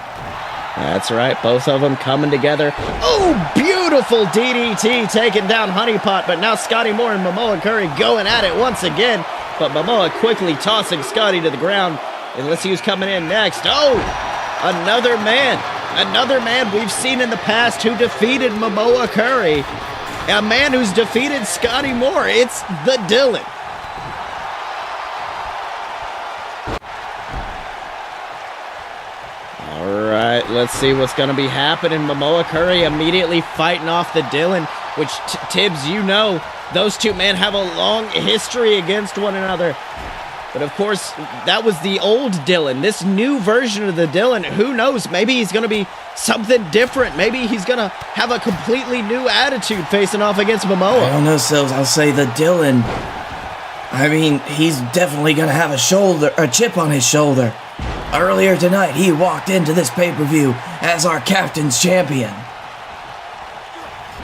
Speaker 1: That's right, both of them coming together. Oh, beautiful DDT taking down Honeypot, but now Scotty Moore and Momoa Curry going at it once again. But Momoa quickly tossing Scotty to the ground. And let's see who's coming in next. Oh, another man we've seen in the past who defeated Momoa Curry. A man who's defeated Scotty Moore. It's the Dylan. All right, let's see what's going to be happening. Momoa Curry immediately fighting off the Dylan, which, Tibbs, you know, those two men have a long history against one another. But of course, that was the old Dylan. This new version of the Dylan, who knows? Maybe he's going to be something different. Maybe he's going to have a completely new attitude facing off against Momoa.
Speaker 2: I don't know, Sills. I'll say the Dylan. I mean, he's definitely going to have a chip on his shoulder. Earlier tonight, he walked into this pay-per-view as our captain's champion.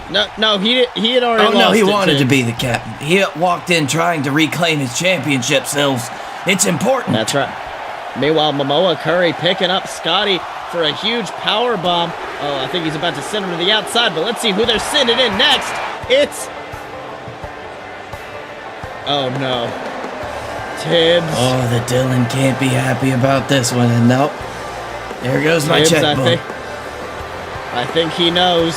Speaker 1: No, he had already lost.
Speaker 2: Oh, no, he wanted to be the captain. He walked in trying to reclaim his championship, Sills. It's important.
Speaker 1: That's right. Meanwhile, Momoa Curry picking up Scotty for a huge power bomb. Oh, I think he's about to send him to the outside, but let's see who they're sending in next. It's... Oh, no. Tibbs.
Speaker 2: Oh, the Dylan can't be happy about this one. And nope. There goes my checkbook.
Speaker 1: I think he knows.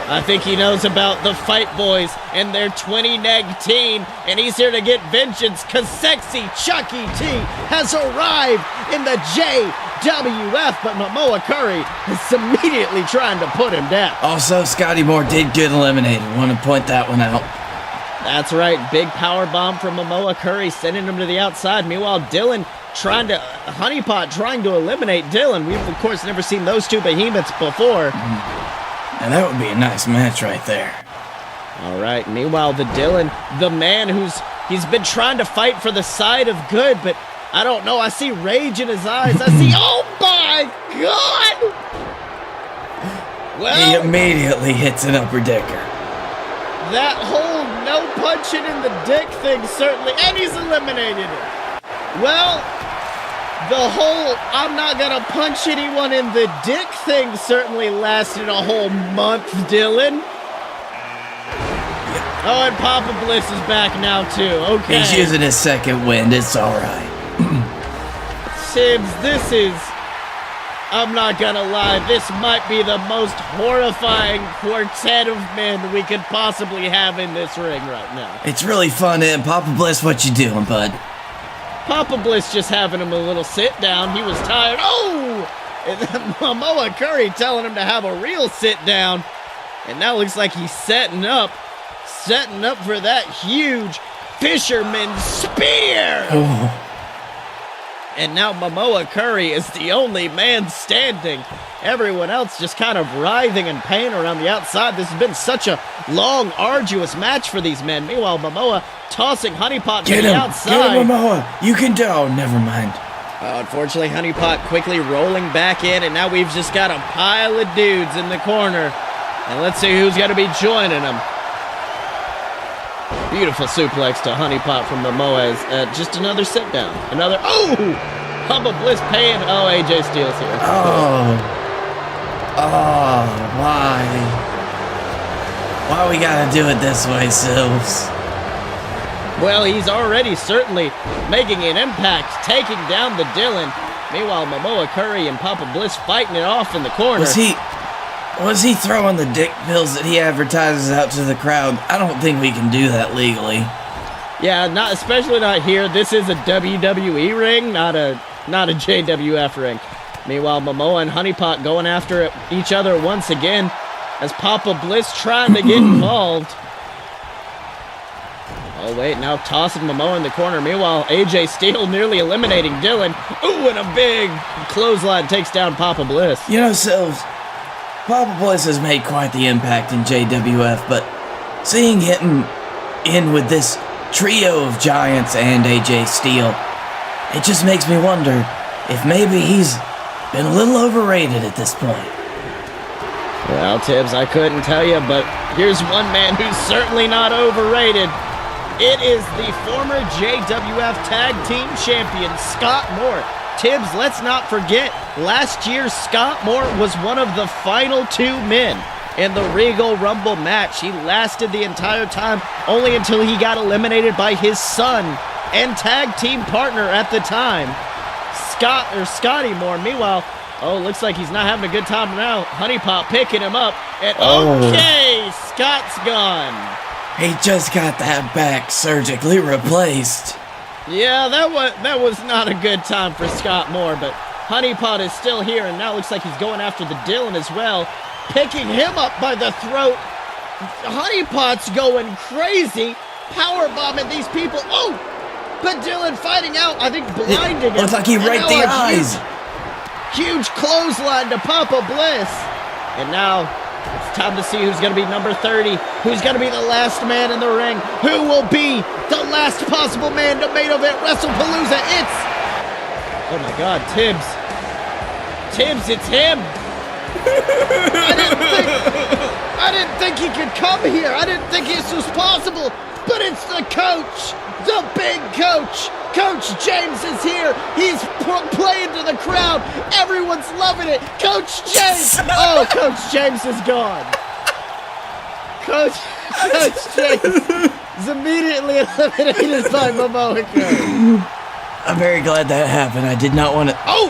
Speaker 1: I think he knows about the Fight Boys and their 20-19, and he's here to get vengeance because sexy Chucky T has arrived in the JWF, but Momoa Curry is immediately trying to put him down.
Speaker 2: Also, Scotty Moore did get eliminated. Want to point that one out.
Speaker 1: That's right. Big power bomb from Momoa Curry, sending him to the outside. Meanwhile, Honeypot trying to eliminate Dylan. We've, of course, never seen those two behemoths before.
Speaker 2: And that would be a nice match right there.
Speaker 1: All right. Meanwhile, the Dylan, the man he's been trying to fight for the side of good, but I don't know. I see rage in his eyes. I see, oh my God!
Speaker 2: He
Speaker 1: Well,
Speaker 2: immediately hits an upper decker.
Speaker 1: that whole no punching in the dick thing certainly, and he's eliminated. Well, the whole I'm not gonna punch anyone in the dick thing certainly lasted a whole month, Dylan. Oh, and Papa Bliss is back now too. Okay.
Speaker 2: He's using his second wind. It's all right.
Speaker 1: Tibbs, this is, I'm not gonna lie, this might be the most horrifying quartet of men we could possibly have in this ring right now.
Speaker 2: It's really fun. And Papa Bliss, what you doing, bud?
Speaker 1: Papa Bliss just having him a little sit down. He was tired. Oh! And then Momoa Curry telling him to have a real sit down. And now looks like he's setting up for that huge fisherman spear.
Speaker 2: Oh.
Speaker 1: And now Momoa Curry is the only man standing. Everyone else just kind of writhing in pain around the outside. This has been such a long, arduous match for these men. Meanwhile, Momoa tossing Honey Pot to the outside.
Speaker 2: Get him, Momoa. You can do. Oh, never mind.
Speaker 1: Unfortunately, Honey Pot quickly rolling back in, and now we've just got a pile of dudes in the corner. And let's see who's going to be joining them. Beautiful suplex to Honey Pot from Momoa. Just another sit down. Another. Oh! Papa Bliss paying. Oh, AJ Styles here.
Speaker 2: Oh, why? Why we gotta do it this way, Silves?
Speaker 1: Well, he's already certainly making an impact, taking down the Dylan. Meanwhile, Momoa Curry and Papa Bliss fighting it off in the corner.
Speaker 2: Was he throwing the dick pills that he advertises out to the crowd? I don't think we can do that legally.
Speaker 1: Yeah, especially not here. This is a WWE ring, not a JWF ring. Meanwhile, Momoa and Honey Pot going after each other once again as Papa Bliss trying to get involved. Oh, wait, now tossing Momoa in the corner. Meanwhile, AJ Styles nearly eliminating Dylan. Ooh, and a big clothesline takes down Papa Bliss.
Speaker 2: You know, Silves, Papa Bliss has made quite the impact in JWF, but seeing him in with this trio of giants and AJ Styles, it just makes me wonder if maybe he's been a little overrated at this point.
Speaker 1: Well, Tibbs, I couldn't tell you, but here's one man who's certainly not overrated. It is the former JWF Tag Team Champion, Scott Moore. Tibbs, let's not forget, last year Scott Moore was one of the final two men in the Regal Rumble match. He lasted the entire time, only until he got eliminated by his son and tag team partner at the time, Scotty Moore. Meanwhile, oh, looks like he's not having a good time now. Honey Pot picking him up, and okay, Scott's gone.
Speaker 2: He just got that back surgically replaced.
Speaker 1: Yeah, that was not a good time for Scott Moore, but Honey Pot is still here, and now looks like he's going after the Dylan as well, picking him up by the throat. Honey Pot's going crazy, power bombing these people. Oh, but Dylan fighting out, I think blinding him.
Speaker 2: Looks like he raked the eyes.
Speaker 1: Huge clothesline to Papa Bliss. And now it's time to see who's going to be number 30, who's going to be the last man in the ring, who will be the last possible man to main event WrestlePalooza. It's, oh my God, Tibbs, it's him. I didn't think he could come here. I didn't think this was possible, but it's the coach, the big coach. Coach James is here. He's playing to the crowd. Everyone's loving it. Coach James. Oh, Coach James is gone. Coach James is immediately eliminated by Momoa Curry.
Speaker 2: I'm very glad that happened. I did not want to.
Speaker 1: Oh,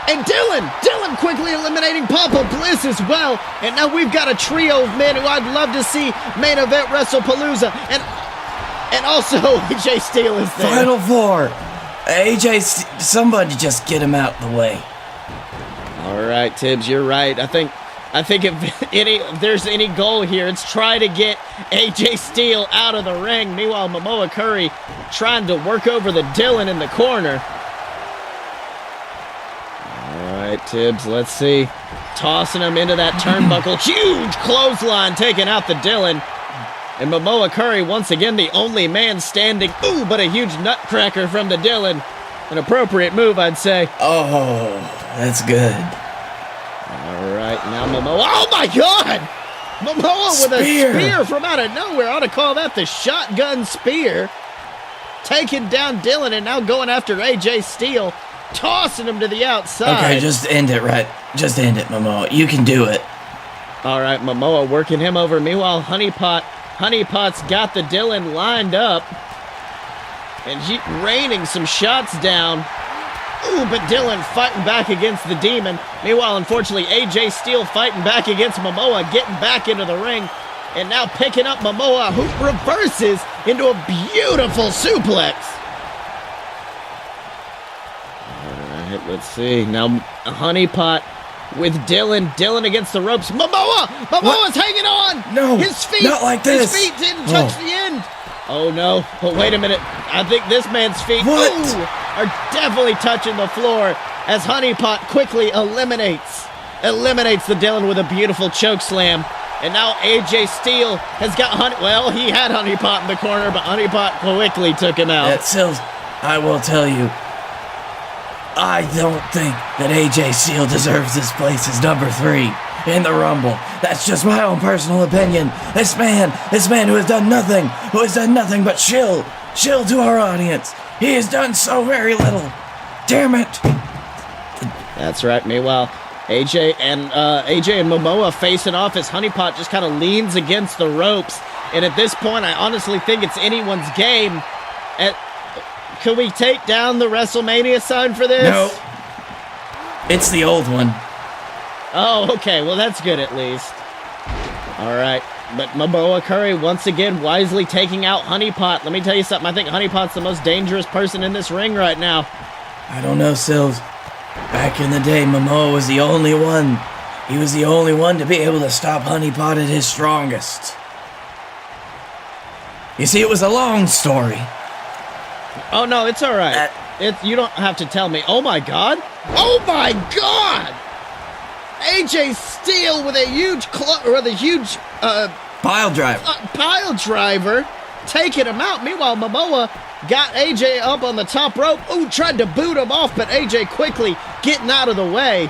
Speaker 1: and Dylan quickly eliminating Papa Bliss as well. And now we've got a trio of men who I'd love to see main event WrestlePalooza. And also, AJ Styles is there.
Speaker 2: Final four. AJ, somebody just get him out the way.
Speaker 1: All right, Tibbs, you're right. I think if there's any goal here, it's try to get AJ Styles out of the ring. Meanwhile, Momoa Curry trying to work over the Dylan in the corner. All right, Tibbs, let's see. Tossing him into that turnbuckle. Huge clothesline taking out the Dylan. And Momoa Curry, once again, the only man standing. Ooh, but a huge nutcracker from the Dylan. An appropriate move, I'd say.
Speaker 2: Oh, that's good.
Speaker 1: All right, now Momoa. Oh, my God! Momoa with a spear from out of nowhere. I ought to call that the shotgun spear. Taking down Dylan and now going after AJ Styles, tossing him to the outside.
Speaker 2: Okay, just end it, right? Just end it, Momoa. You can do it.
Speaker 1: All right, Momoa working him over. Meanwhile, Honeypot's got the Dylan lined up. And she raining some shots down. Ooh, but Dylan fighting back against the Demon. Meanwhile, unfortunately, AJ Styles fighting back against Momoa, getting back into the ring. And now picking up Momoa, who reverses into a beautiful suplex. All right, let's see. Now, Honeypot with Dylan. Dylan against the ropes. Momoa's hanging on.
Speaker 2: No,
Speaker 1: his feet.
Speaker 2: not like this.
Speaker 1: His feet didn't touch the end. Oh, no. But wait a minute. I think this man's feet are definitely touching the floor as Honeypot quickly eliminates the Dylan with a beautiful choke slam. And now AJ Styles has got he had Honeypot in the corner, but Honeypot quickly took him out.
Speaker 2: Sills, I will tell you, I don't think that AJ Styles deserves this place as number 3 in the Rumble. That's just my own personal opinion. This man who has done nothing but shill to our audience. He has done so very little. Damn it.
Speaker 1: That's right. Meanwhile, AJ and Momoa facing off as Honeypot just kind of leans against the ropes. And at this point, I honestly think it's anyone's game. Could we take down the WrestleMania sign for this?
Speaker 2: No. It's the old one.
Speaker 1: Oh, okay. Well, that's good at least. All right. But Momoa Curry once again wisely taking out Honeypot. Let me tell you something. I think Honeypot's the most dangerous person in this ring right now.
Speaker 2: I don't know, Sills. Back in the day, Momoa was the only one. He was the only one to be able to stop Honeypot at his strongest. You see, it was a long story.
Speaker 1: Oh, no, it's all right. You don't have to tell me. Oh, my God. Oh, my God. AJ Styles with a huge
Speaker 2: pile driver.
Speaker 1: Pile driver taking him out. Meanwhile, Momoa got AJ up on the top rope. Ooh, tried to boot him off, but AJ quickly getting out of the way.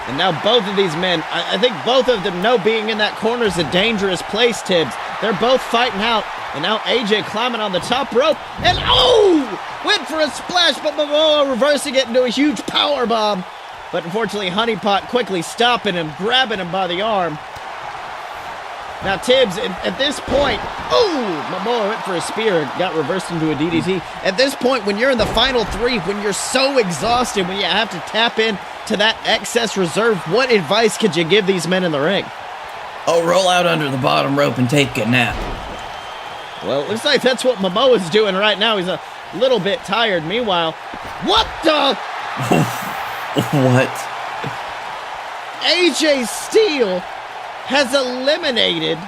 Speaker 1: And now both of these men, I think both of them know being in that corner is a dangerous place, Tibbs. They're both fighting out. And now AJ climbing on the top rope. And went for a splash, but Momoa reversing it into a huge power bomb. But unfortunately, Honeypot quickly stopping him, grabbing him by the arm. Now Tibbs, at this point, Momoa went for a spear and got reversed into a DDT. At this point, when you're in the final 3, when you're so exhausted, when you have to tap in to that excess reserve, what advice could you give these men in the ring?
Speaker 2: Roll out under the bottom rope and take a nap.
Speaker 1: Well, it looks like that's what Momoa's doing right now. He's a little bit tired. Meanwhile, what the?
Speaker 2: What?
Speaker 1: AJ Styles has eliminated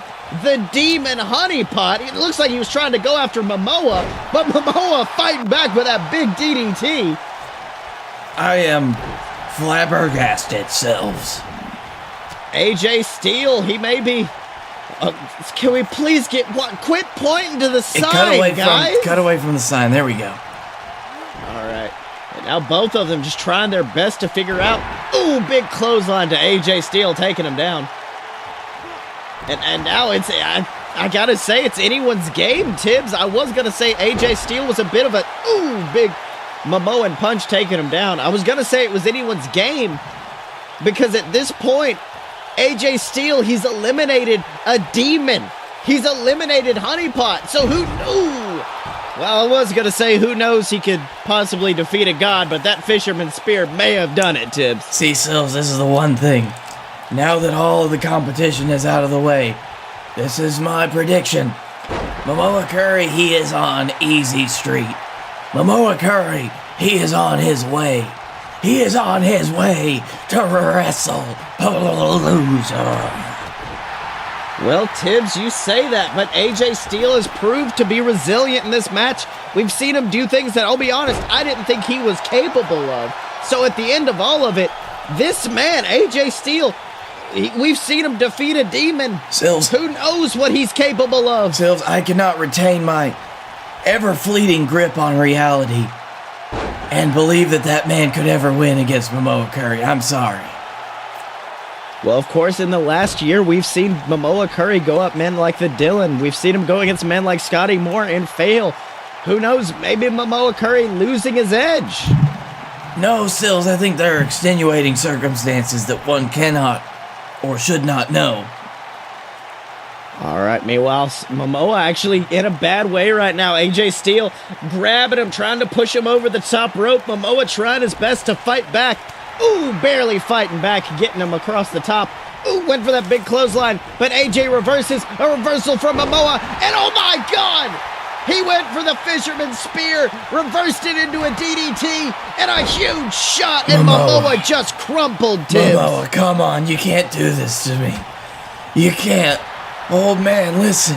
Speaker 1: the Demon Honeypot. It looks like he was trying to go after Momoa, but Momoa fighting back with that big DDT.
Speaker 2: I am flabbergasted, Sills.
Speaker 1: AJ Styles, he may be... can we please quit pointing to the sign, guys?
Speaker 2: Cut away from the sign. There we go.
Speaker 1: All right. And now both of them just trying their best to figure out. Big clothesline to AJ Styles, taking him down. And now it's, I gotta say, it's anyone's game, Tibbs. I was gonna say AJ Styles was a bit of a, big Momoan punch taking him down. I was gonna say it was anyone's game because at this point, AJ Styles, he's eliminated a demon. He's eliminated Honeypot. So who knew? Well, I was going to say who knows he could possibly defeat a god, but that Fisherman Spear may have done it, Tibbs.
Speaker 2: See, Sills, this is the one thing. Now that all of the competition is out of the way, this is my prediction. Momoa Curry, he is on easy street. Momoa Curry, he is on his way. He is on his way to wrestle loser.
Speaker 1: Well, Tibbs, you say that, but AJ Styles has proved to be resilient in this match. We've seen him do things that, I'll be honest, I didn't think he was capable of. So at the end of all of it, this man, AJ Styles, we've seen him defeat a demon.
Speaker 2: Sills.
Speaker 1: Who knows what he's capable of?
Speaker 2: Sills, I cannot retain my ever-fleeting grip on reality and believe that man could ever win against Momoa Curry. I'm sorry.
Speaker 1: Well, of course, in the last year, we've seen Momoa Curry go up men like the Dylan. We've seen him go against men like Scotty Moore and fail. Who knows, maybe Momoa Curry losing his edge.
Speaker 2: No, Sills, I think there are extenuating circumstances that one cannot or should not know.
Speaker 1: All right, meanwhile, Momoa actually in a bad way right now. AJ Styles grabbing him, trying to push him over the top rope. Momoa trying his best to fight back. Ooh, barely fighting back, getting him across the top. Ooh, went for that big clothesline, but AJ reverses. A reversal from Momoa, and oh my God! He went for the fisherman's spear, reversed it into a DDT, and a huge shot, and Momoa just crumpled Tibbs.
Speaker 2: Momoa, come on, you can't do this to me. You can't. Old man, listen.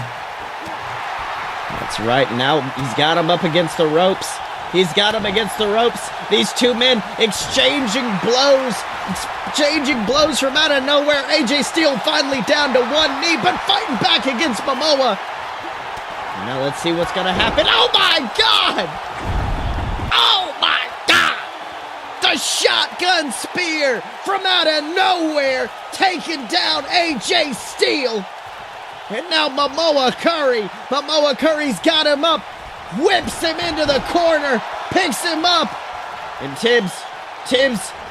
Speaker 1: That's right, now he's got him up against the ropes. He's got him against the ropes. These two men exchanging blows from out of nowhere. AJ Styles finally down to one knee, but fighting back against Momoa. Now let's see what's gonna happen. Oh my God! Oh my God! The shotgun spear from out of nowhere, taking down AJ Styles. And now Momoa Curry's got him up, whips him into the corner, picks him up, and Tibbs,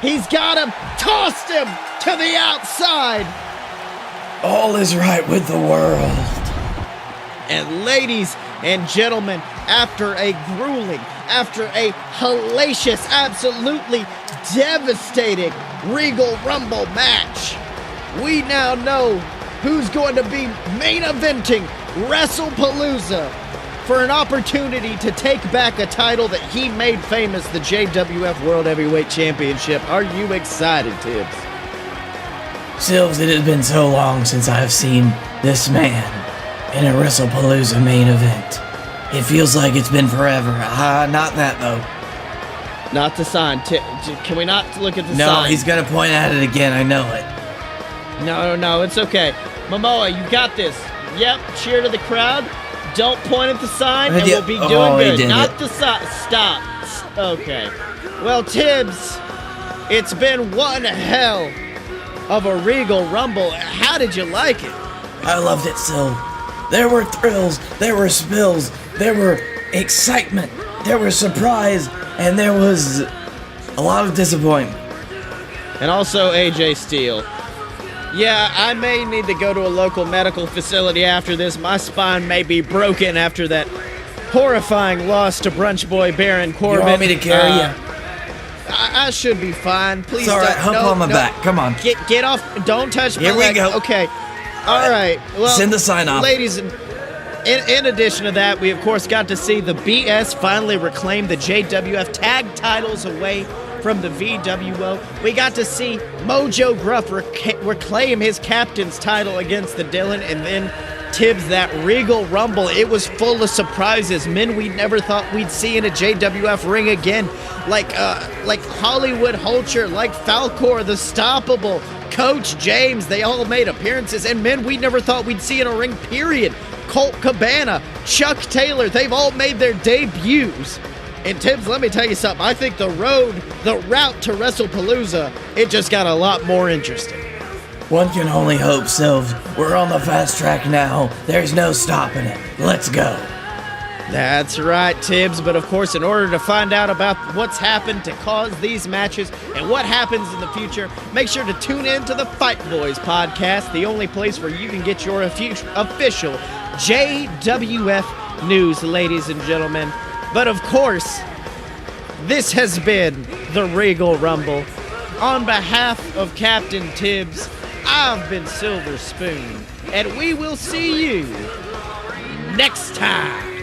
Speaker 1: he's got him, tossed him to the outside.
Speaker 2: All is right with the world.
Speaker 1: And ladies and gentlemen, after a grueling, after a hellacious, absolutely devastating Regal Rumble match, we now know who's going to be main eventing WrestlePalooza for an opportunity to take back a title that he made famous, the JWF World Heavyweight Championship. Are you excited, Tibbs?
Speaker 2: Silves, it has been so long since I have seen this man in a WrestlePalooza main event. It feels like it's been forever. Not that, though.
Speaker 1: Not the sign. Can we not look at the sign?
Speaker 2: No, he's going to point at it again. I know it.
Speaker 1: No, it's okay. Momoa, you got this. Yep, cheer to the crowd. Don't point at the sign, and we'll be doing good. Not the sign. Stop. Okay. Well, Tibbs, it's been one hell of a Regal Rumble. How did you like it?
Speaker 2: I loved it, Sil. There were thrills, there were spills, there were excitement, there was surprise, and there was a lot of disappointment.
Speaker 1: And also AJ Styles. Yeah, I may need to go to a local medical facility after this. My spine may be broken after that horrifying loss to Brunch Boy Baron Corbin.
Speaker 2: You want me to carry you?
Speaker 1: I should be fine. Please
Speaker 2: it's all right. Hump on my back. Come on.
Speaker 1: Get off. Don't touch my leg.
Speaker 2: Here we go.
Speaker 1: Okay. All right. Well,
Speaker 2: send the sign off.
Speaker 1: Ladies, in addition to that, we of course got to see the BS finally reclaim the JWF tag titles away from the VWO. We got to see Mojo Gruff reclaim his captain's title against the Dylan, and then Tibbs, that Regal Rumble, it was full of surprises. Men we never thought we'd see in a JWF ring again, like Hollywood Hulcher, like Falcor, the Stoppable, Coach James. They all made appearances, and men we never thought we'd see in a ring, period. Colt Cabana, Chuck Taylor, they've all made their debuts. And Tibbs, let me tell you something. I think the route to WrestlePalooza, it just got a lot more interesting.
Speaker 2: One can only hope, Silv. We're on the fast track now. There's no stopping it. Let's go.
Speaker 1: That's right, Tibbs. But of course, in order to find out about what's happened to cause these matches and what happens in the future, make sure to tune in to the Fight Boys podcast, the only place where you can get your official JWF news, ladies and gentlemen. But of course, this has been the Regal Rumble. On behalf of Captain Tibbs, I've been Silver Spoon, and we will see you next time.